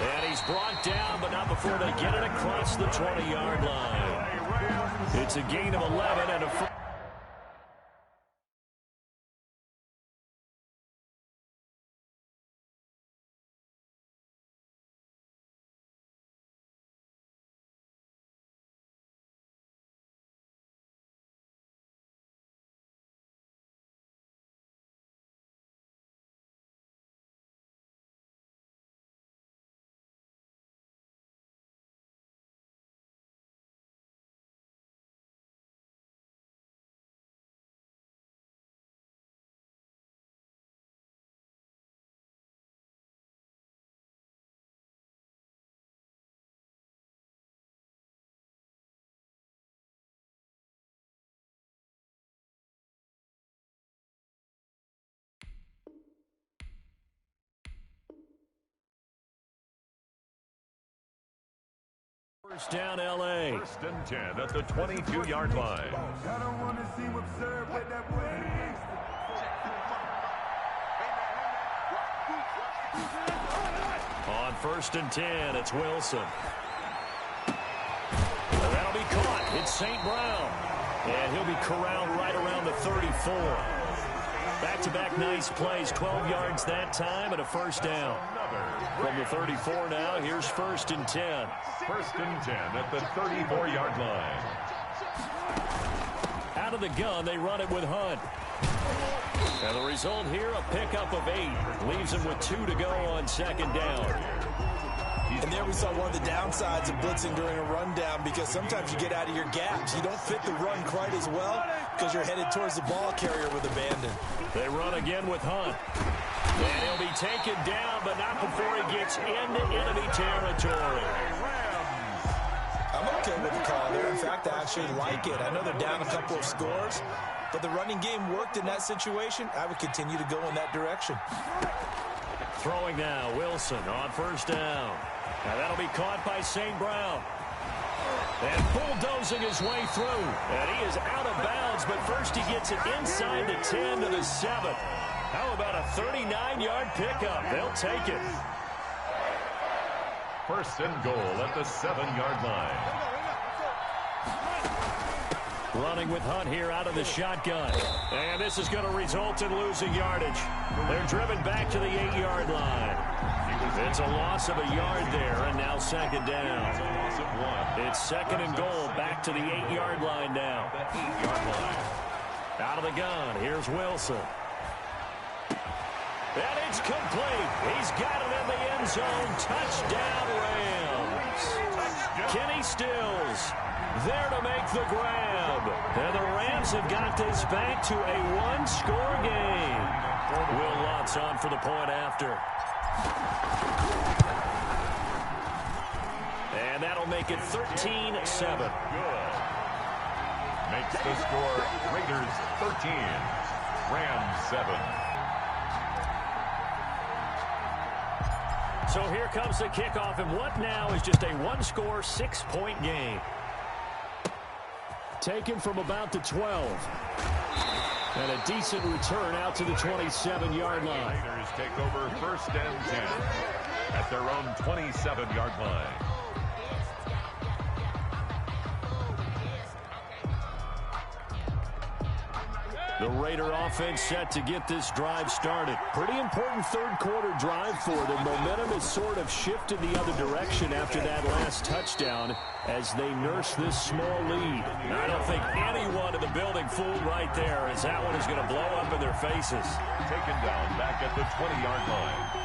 And he's brought down, but not before they get it across the 20-yard line. It's a gain of 11 and a First down, L.A. First and 10 at the 22-yard line. I don't want to see what's served with that way. On first and 10, it's Wilson. And that'll be caught. It's St. Brown. And he'll be corralled right around the 34. Back-to-back nice plays, 12 yards that time and a first down. From the 34 now, here's first and 10. First and 10 at the 34-yard line. Out of the gun, they run it with Hunt. And the result here, a pickup of 8. Leaves him with 2 to go on second down. And there we saw one of the downsides of blitzing during a rundown, because sometimes you get out of your gaps. You don't fit the run quite as well because you're headed towards the ball carrier with abandon. They run again with Hunt. And he'll be taken down, but not before he gets into enemy territory. I'm okay with the call there. In fact, I actually like it. I know they're down a couple of scores, but the running game worked in that situation. I would continue to go in that direction. Throwing now, Wilson on first down. Now that'll be caught by St. Brown. And bulldozing his way through. And he is out of bounds, but first he gets it inside the 10 to the 7. How about a 39-yard pickup? They'll take it. First and goal at the 7-yard line. Running with Hunt here out of the shotgun. And this is going to result in losing yardage. They're driven back to the 8-yard line. It's a loss of a yard there, and now second down. It's second and goal, back to the 8-yard line now. Out of the gun, here's Wilson. And it's complete. He's got it in the end zone. Touchdown, Rams. Kenny Stills there to make the grab. And the Rams have got this back to a one-score game. Will Lutz on for the point after. And that'll make it 13-7. Good. Makes the score Raiders 13, Rams 7. So here comes the kickoff, and what now is just a one-score, 6-point game. Taken from about the 12. And a decent return out to the 27-yard line. Raiders take over first and 10 at their own 27-yard line. The Raider offense set to get this drive started. Pretty important third-quarter drive for them. Momentum has sort of shifted the other direction after that last touchdown as they nurse this small lead. I don't think anyone in the building fooled right there, as that one is going to blow up in their faces. Taken down back at the 20-yard line.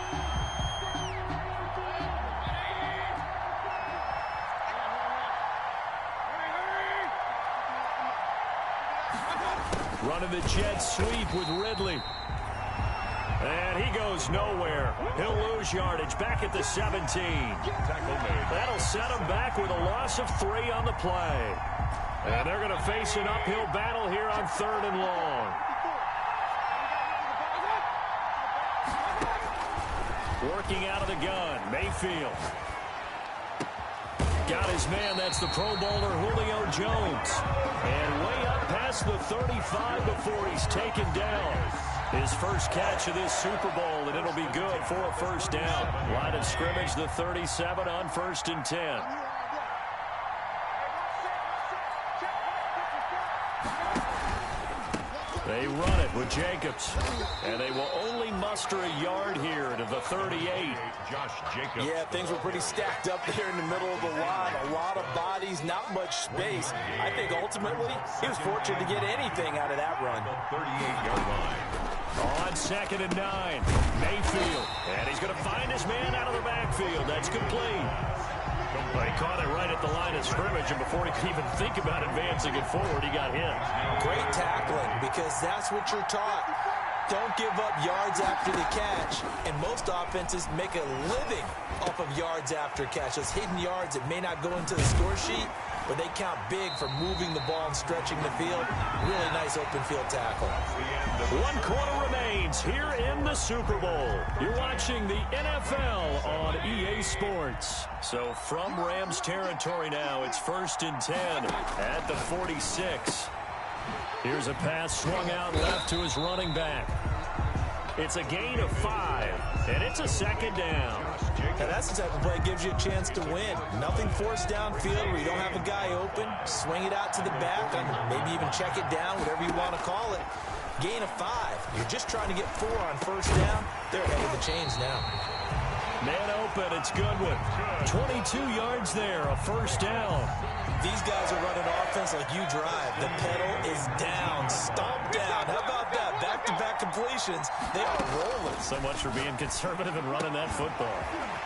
Running the jet sweep with Ridley. And he goes nowhere. He'll lose yardage back at the 17. That'll set him back with a loss of 3 on the play. And they're going to face an uphill battle here on 3rd and long. Working out of the gun, Mayfield. Got his man, that's the Pro Bowler Julio Jones. And way up past the 35 before he's taken down. His first catch of this Super Bowl, and it'll be good for a first down. Line of scrimmage, the 37 on 1st and 10. They run it with Jacobs. And they will only muster a yard here to the 38. Josh Jacobs. Yeah, things were pretty stacked up there in the middle of the line. A lot of bodies, not much space. I think ultimately he was fortunate to get anything out of that run. 38-yard line. On 2nd and 9, Mayfield. And he's going to find his man out of the backfield. That's complete. They caught it right at the line of scrimmage, and before he could even think about advancing it forward, he got hit. Great tackling, because that's what you're taught. Don't give up yards after the catch, and most offenses make a living off of yards after catch. Those hidden yards that may not go into the score sheet, but they count big for moving the ball and stretching the field. Really nice open field tackle. 1 quarter remains here in the Super Bowl. You're watching the NFL on EA Sports. So from Rams territory now, it's 1st and 10 at the 46. Here's a pass swung out left to his running back. It's a gain of 5, and it's a 2nd down. Now that's the type of play that gives you a chance to win. Nothing forced downfield where you don't have a guy open. Swing it out to the back, and maybe even check it down, whatever you want to call it. Gain of 5. You're just trying to get 4 on 1st down. They're ahead of the chains now. Man open, it's Goodwin. 22 yards there, a 1st down. These guys are running offense like you drive. The pedal is down, stomp down. How about that? Back-to-back completions. They are rolling. So much for being conservative and running that football.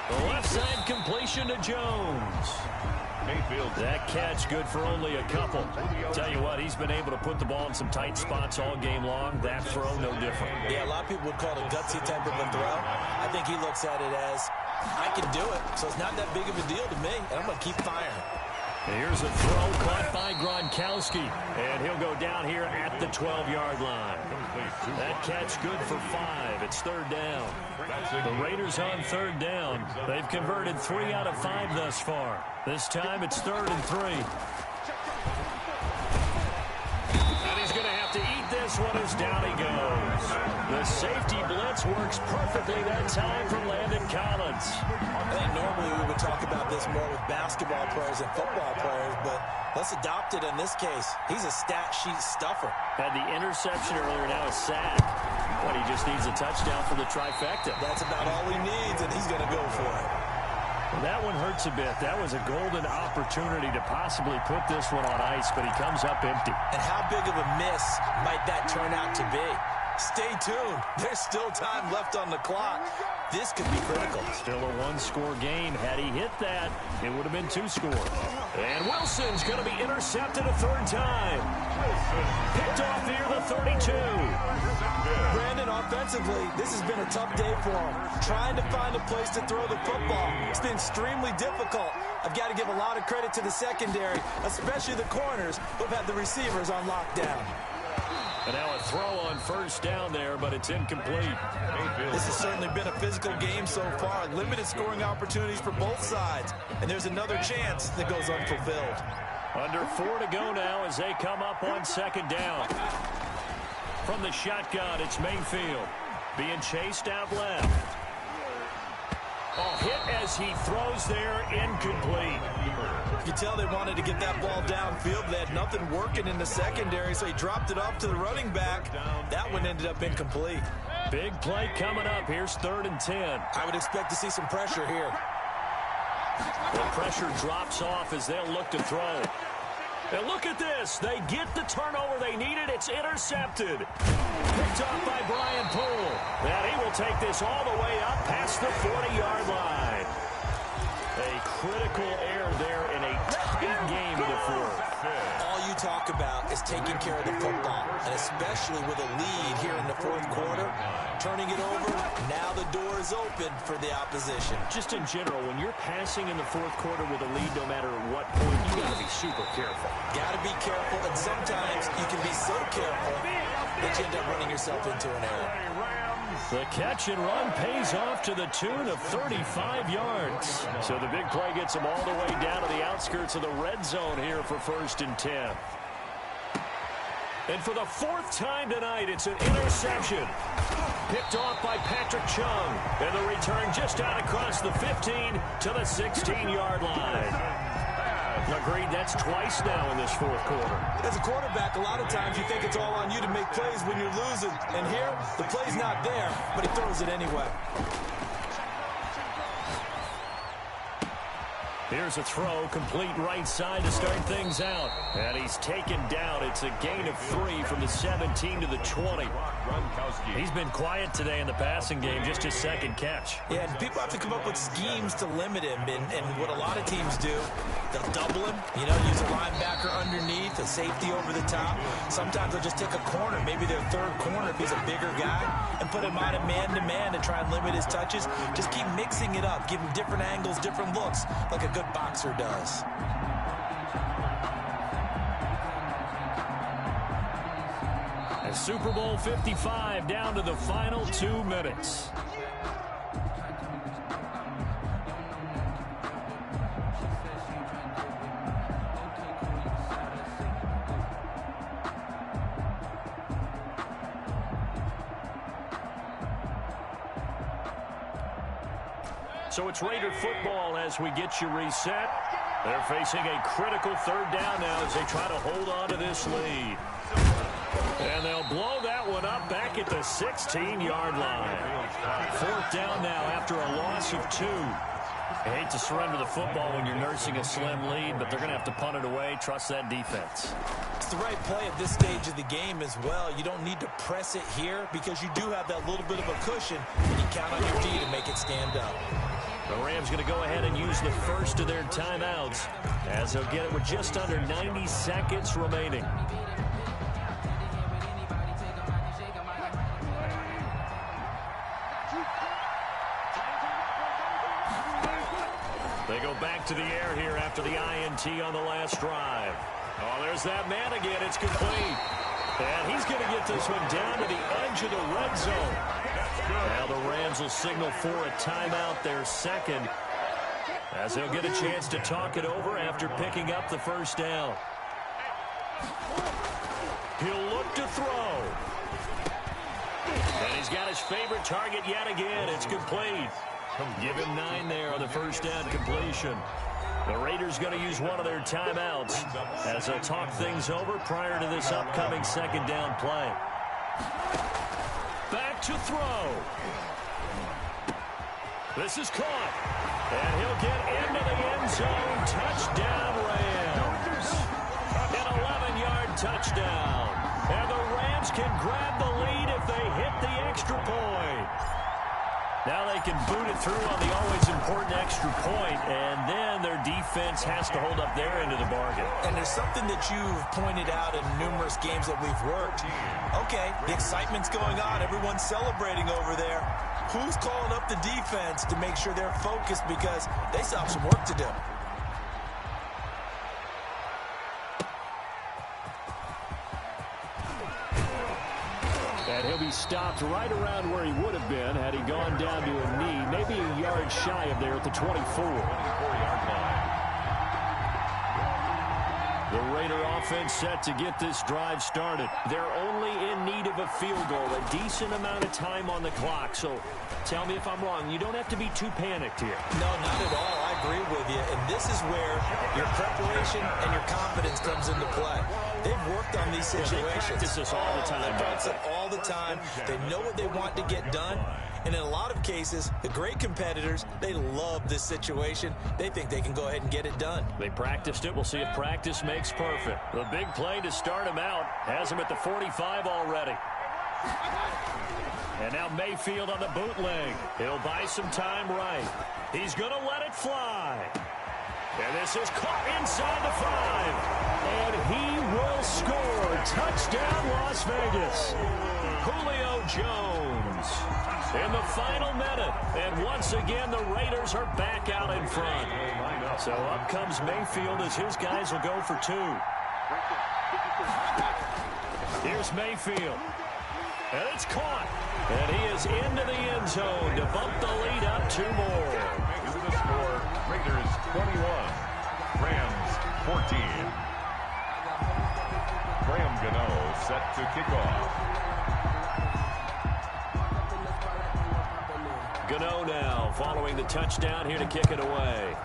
The left side completion to Jones. Mayfield. That catch good for only a couple. Tell you what, he's been able to put the ball in some tight spots all game long. That throw, no different. Yeah, a lot of people would call it a gutsy type of a throw. I think he looks at it as, I can do it, so it's not that big of a deal to me, and I'm going to keep firing. Here's a throw caught by Gronkowski, and he'll go down here at the 12-yard line. That catch good for 5. It's 3rd down. The Raiders on 3rd down. They've converted 3 out of 5 thus far. This time it's 3rd and 3. And he's going to have to eat this one as down he goes. The safety blitz works perfectly that time for Landon Collins. I think normally we would talk about this more with basketball players and football players, but let's adopt it in this case. He's a stat sheet stuffer. Had the interception earlier, now a sack. But he just needs a touchdown for the trifecta. That's about all he needs, and he's going to go for it. Well, that one hurts a bit. That was a golden opportunity to possibly put this one on ice, but he comes up empty. And how big of a miss might that turn out to be? Stay tuned. There's still time left on the clock. This could be critical. Still a 1-score game. Had he hit that, it would have been 2 scores. And Wilson's going to be intercepted a 3rd time. Picked off near the 32. Brandon, offensively, this has been a tough day for him. Trying to find a place to throw the football. It's been extremely difficult. I've got to give a lot of credit to the secondary, especially the corners who've had the receivers on lockdown. And now a throw on 1st down there, but it's incomplete. This has certainly been a physical game so far. Limited scoring opportunities for both sides. And there's another chance that goes unfulfilled. Under 4 to go now as they come up on 2nd down. From the shotgun, it's Mayfield. Being chased out left. Hit as he throws there, incomplete. You tell they wanted to get that ball downfield. They had nothing working in the secondary, so he dropped it off to the running back. That one ended up incomplete. Big play coming up. Here's 3rd and 10. I would expect to see some pressure here. The pressure drops off as they'll look to throw. And look at this. They get the turnover they needed. It's intercepted. Picked off by Brian Poole. And he will take this all the way up past the 40-yard line. A critical error there in a tight game in the 4th. All you talk about is taking care of the football, and especially with a lead here in the 4th quarter. Turning it over, now the door is open for the opposition. Just in general, when you're passing in the 4th quarter with a lead, no matter what point, you got to be super careful. Got to be careful, and sometimes you can be so careful that you end up running yourself into an error. The catch and run pays off to the tune of 35 yards. So the big play gets them all the way down to the outskirts of the red zone here for 1st and 10. And for the 4th time tonight, it's an interception. Picked off by Patrick Chung. And the return just out across the 15 to the 16-yard line. Agreed, that's twice now in this 4th quarter. As a quarterback, a lot of times you think it's all on you to make plays when you're losing. And here, the play's not there, but he throws it anyway. Here's a throw, complete right side to start things out. And he's taken down. It's a gain of 3 from the 17 to the 20. He's been quiet today in the passing game, just his 2nd catch. Yeah, and people have to come up with schemes to limit him. And what a lot of teams do, they'll double him, use a linebacker underneath, a safety over the top. Sometimes they'll just take a corner, maybe their 3rd corner if he's a bigger guy, and put him on a man-to-man to try and limit his touches. Just keep mixing it up, give him different angles, different looks, like a good boxer does. Super Bowl 55 down to the final 2 minutes. So it's Raider football as we get you reset. They're facing a critical 3rd down now as they try to hold on to this lead. And they'll blow that one up back at the 16-yard line. 4th down now after a loss of 2. I hate to surrender the football when you're nursing a slim lead, but they're going to have to punt it away. Trust that defense. It's the right play at this stage of the game as well. You don't need to press it here because you do have that little bit of a cushion. You count on your D to make it stand up. The Rams going to go ahead and use the first of their timeouts as they'll get it with just under 90 seconds remaining. They go back to the air here after the INT on the last drive. Oh, there's that man again. It's complete. And he's going to get this one down to the edge of the red zone. Now the Rams will signal for a timeout, their second, as they'll get a chance to talk it over after picking up the first down. He'll look to throw. And he's got his favorite target yet again. It's complete. Give him 9 there on the first down completion. The Raiders going to use one of their timeouts as they'll talk things over prior to this upcoming 2nd down play. Back to throw. This is caught. And he'll get into the end zone. Touchdown, Rams. An 11-yard touchdown. And the Rams can grab the lead if they hit the extra point. Now they can boot it through on the always important extra point, and then their defense has to hold up their end of the bargain. And there's something that you've pointed out in numerous games that we've worked. Okay, the excitement's going on. Everyone's celebrating over there. Who's calling up the defense to make sure they're focused because they still have some work to do? And he'll be stopped right around where he would have been had he gone down to a knee, maybe a yard shy of there at the 24-yard line. The Raider offense set to get this drive started. They're only in need of a field goal, a decent amount of time on the clock. So tell me if I'm wrong. You don't have to be too panicked here. No, not at all. I agree with you. And this is where your preparation and your confidence comes into play. They've worked on these situations. They practice this all the time. They practice it all the time. They know what they want to get done. And in a lot of cases, the great competitors, they love this situation. They think they can go ahead and get it done. They practiced it. We'll see if practice makes perfect. The big play to start him out has him at the 45 already. And now Mayfield on the bootleg. He'll buy some time right. He's going to let it fly. And this is caught inside the 5. And he will score. Touchdown, Las Vegas. Julio Jones in the final minute. And once again, the Raiders are back out in front. So up comes Mayfield as his guys will go for 2. Here's Mayfield. And it's caught. And he is into the end zone to bump the lead up 2 more. To the score, Raiders 21, Rams 14. Graham Gano set to kick off. Gano now following the touchdown here to kick it away.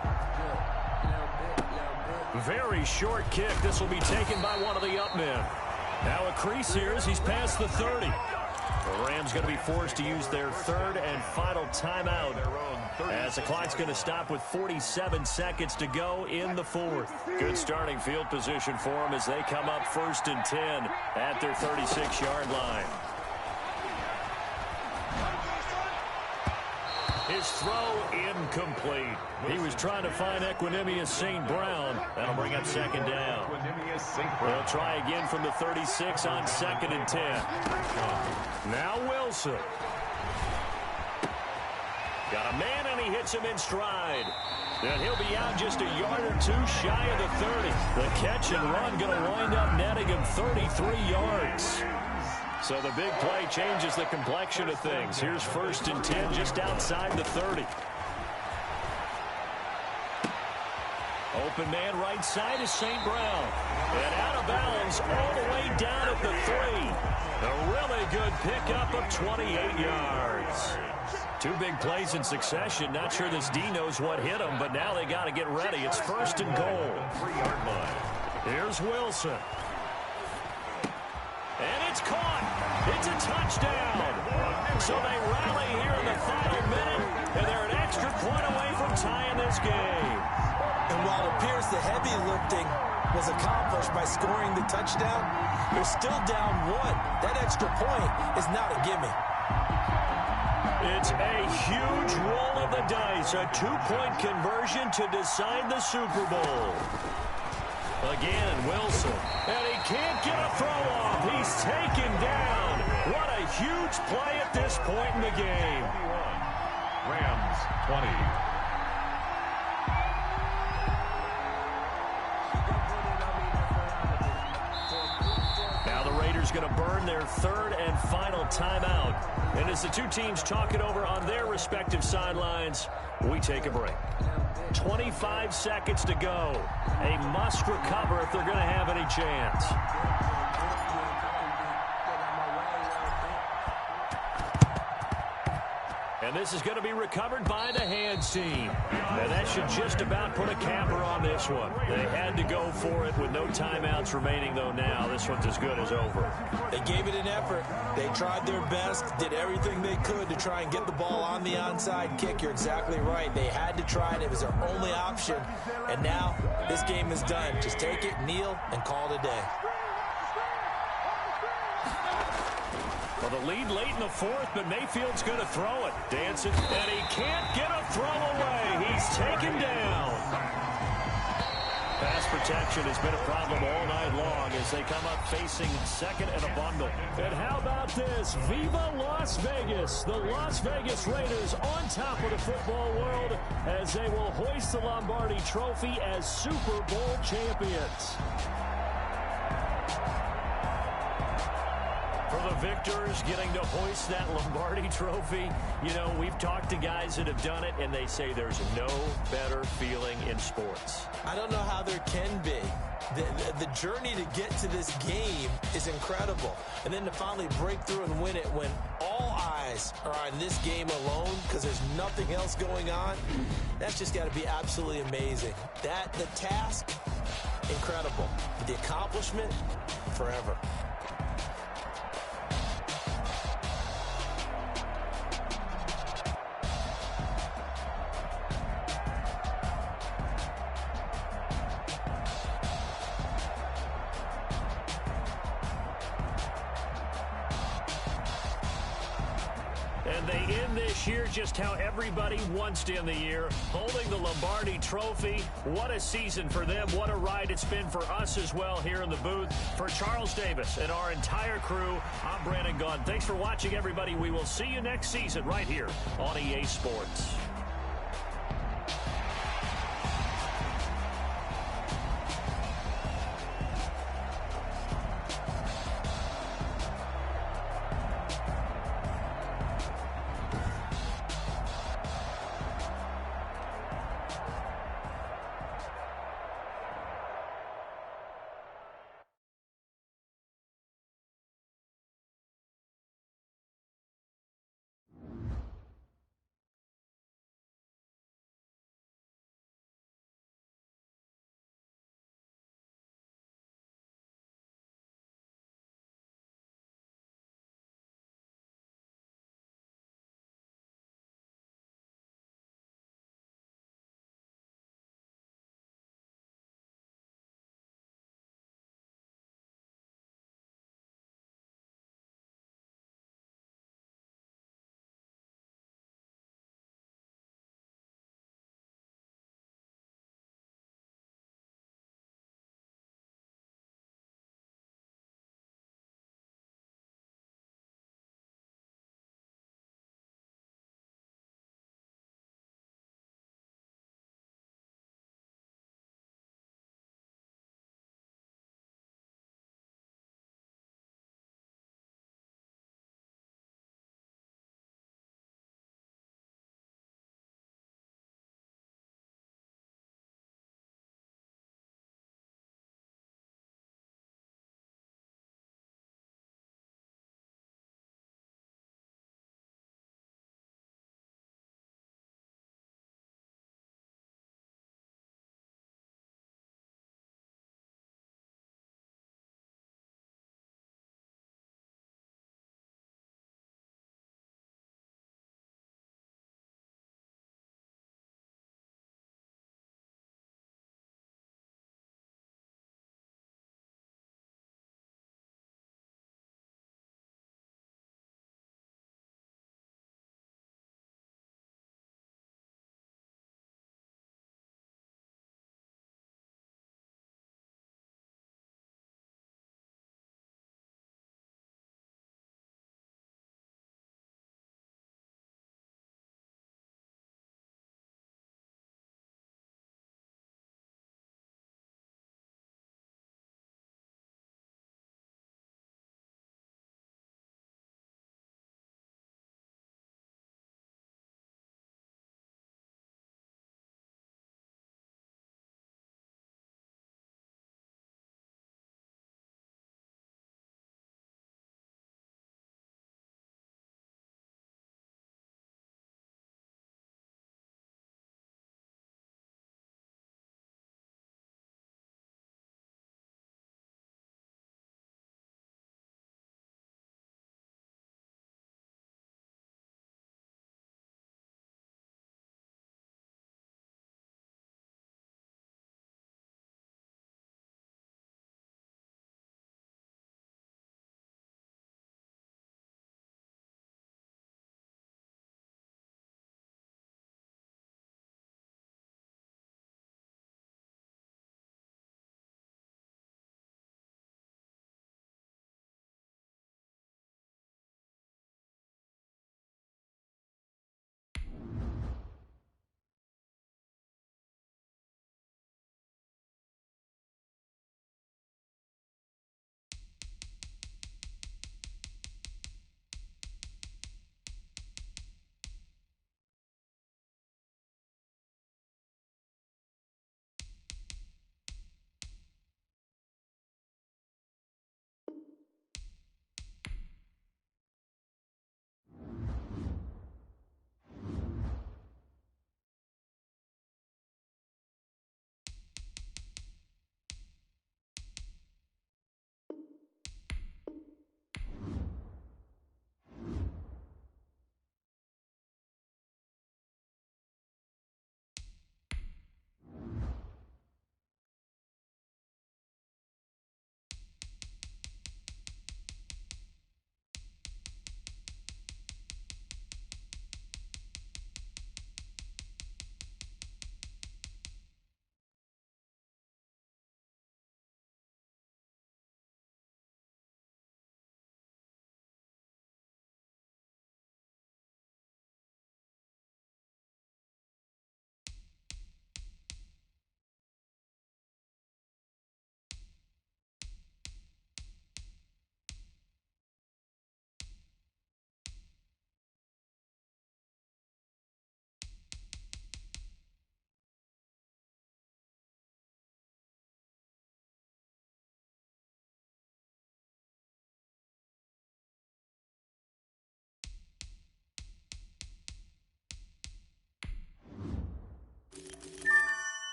Very short kick. This will be taken by one of the up men. Now a crease here as he's past the 30. The Rams going to be forced to use their 3rd and final timeout as the clock's going to stop with 47 seconds to go in the 4th. Good starting field position for them as they come up 1st and 10 at their 36-yard line. His throw incomplete. He was trying to find Equanimous St. Brown. That'll bring up 2nd down. They'll try again from the 36 on 2nd and 10. Now Wilson. Got a man and he hits him in stride. Then he'll be out just a yard or 2 shy of the 30. The catch and run going to wind up netting him 33 yards. So the big play changes the complexion of things. Here's 1st and 10 just outside the 30. Open man right side is St. Brown. And out of bounds all the way down at the 3. A really good pickup of 28 yards. 2 big plays in succession. Not sure this D knows what hit him, but now they got to get ready. It's 1st and goal. 3-yard line. Here's Wilson. And it's caught. It's a touchdown. So they rally here in the final minute, and they're an extra point away from tying this game. And while it appears the heavy lifting was accomplished by scoring the touchdown, they're still down 1. That extra point is not a gimme. It's a huge roll of the dice, a 2-point conversion to decide the Super Bowl. Again, Wilson, and he can't get a throw off. He's taken down. What a huge play at this point in the game. Rams 20. Going to burn their 3rd and final timeout. And as the 2 teams talk it over on their respective sidelines, we take a break. 25 seconds to go. A must recover if they're going to have any chance. And this is going to be recovered by the hands team. And that should just about put a capper on this one. They had to go for it with no timeouts remaining, though now. This one's as good as over. They gave it an effort. They tried their best, did everything they could to try and get the ball on the onside kick. You're exactly right. They had to try it. It was their only option. And now this game is done. Just take it, kneel, and call it a day. Well, the lead late in the 4th, but Mayfield's going to throw it. Dancing, and he can't get a throw away. He's taken down. Pass protection has been a problem all night long as they come up facing 2nd and a bundle. And how about this? Viva Las Vegas. The Las Vegas Raiders on top of the football world as they will hoist the Lombardi Trophy as Super Bowl champions. For the victors getting to hoist that Lombardi Trophy, you know, we've talked to guys that have done it, and they say there's no better feeling in sports. I don't know how there can be. The journey to get to this game is incredible. And then to finally break through and win it when all eyes are on this game alone because there's nothing else going on, that's just got to be absolutely amazing. The task, incredible. But the accomplishment, forever. And they end this year just how everybody wants to end the year, holding the Lombardi Trophy. What a season for them. What a ride it's been for us as well here in the booth. For Charles Davis and our entire crew, I'm Brandon Gaughan. Thanks for watching, everybody. We will see you next season right here on EA Sports.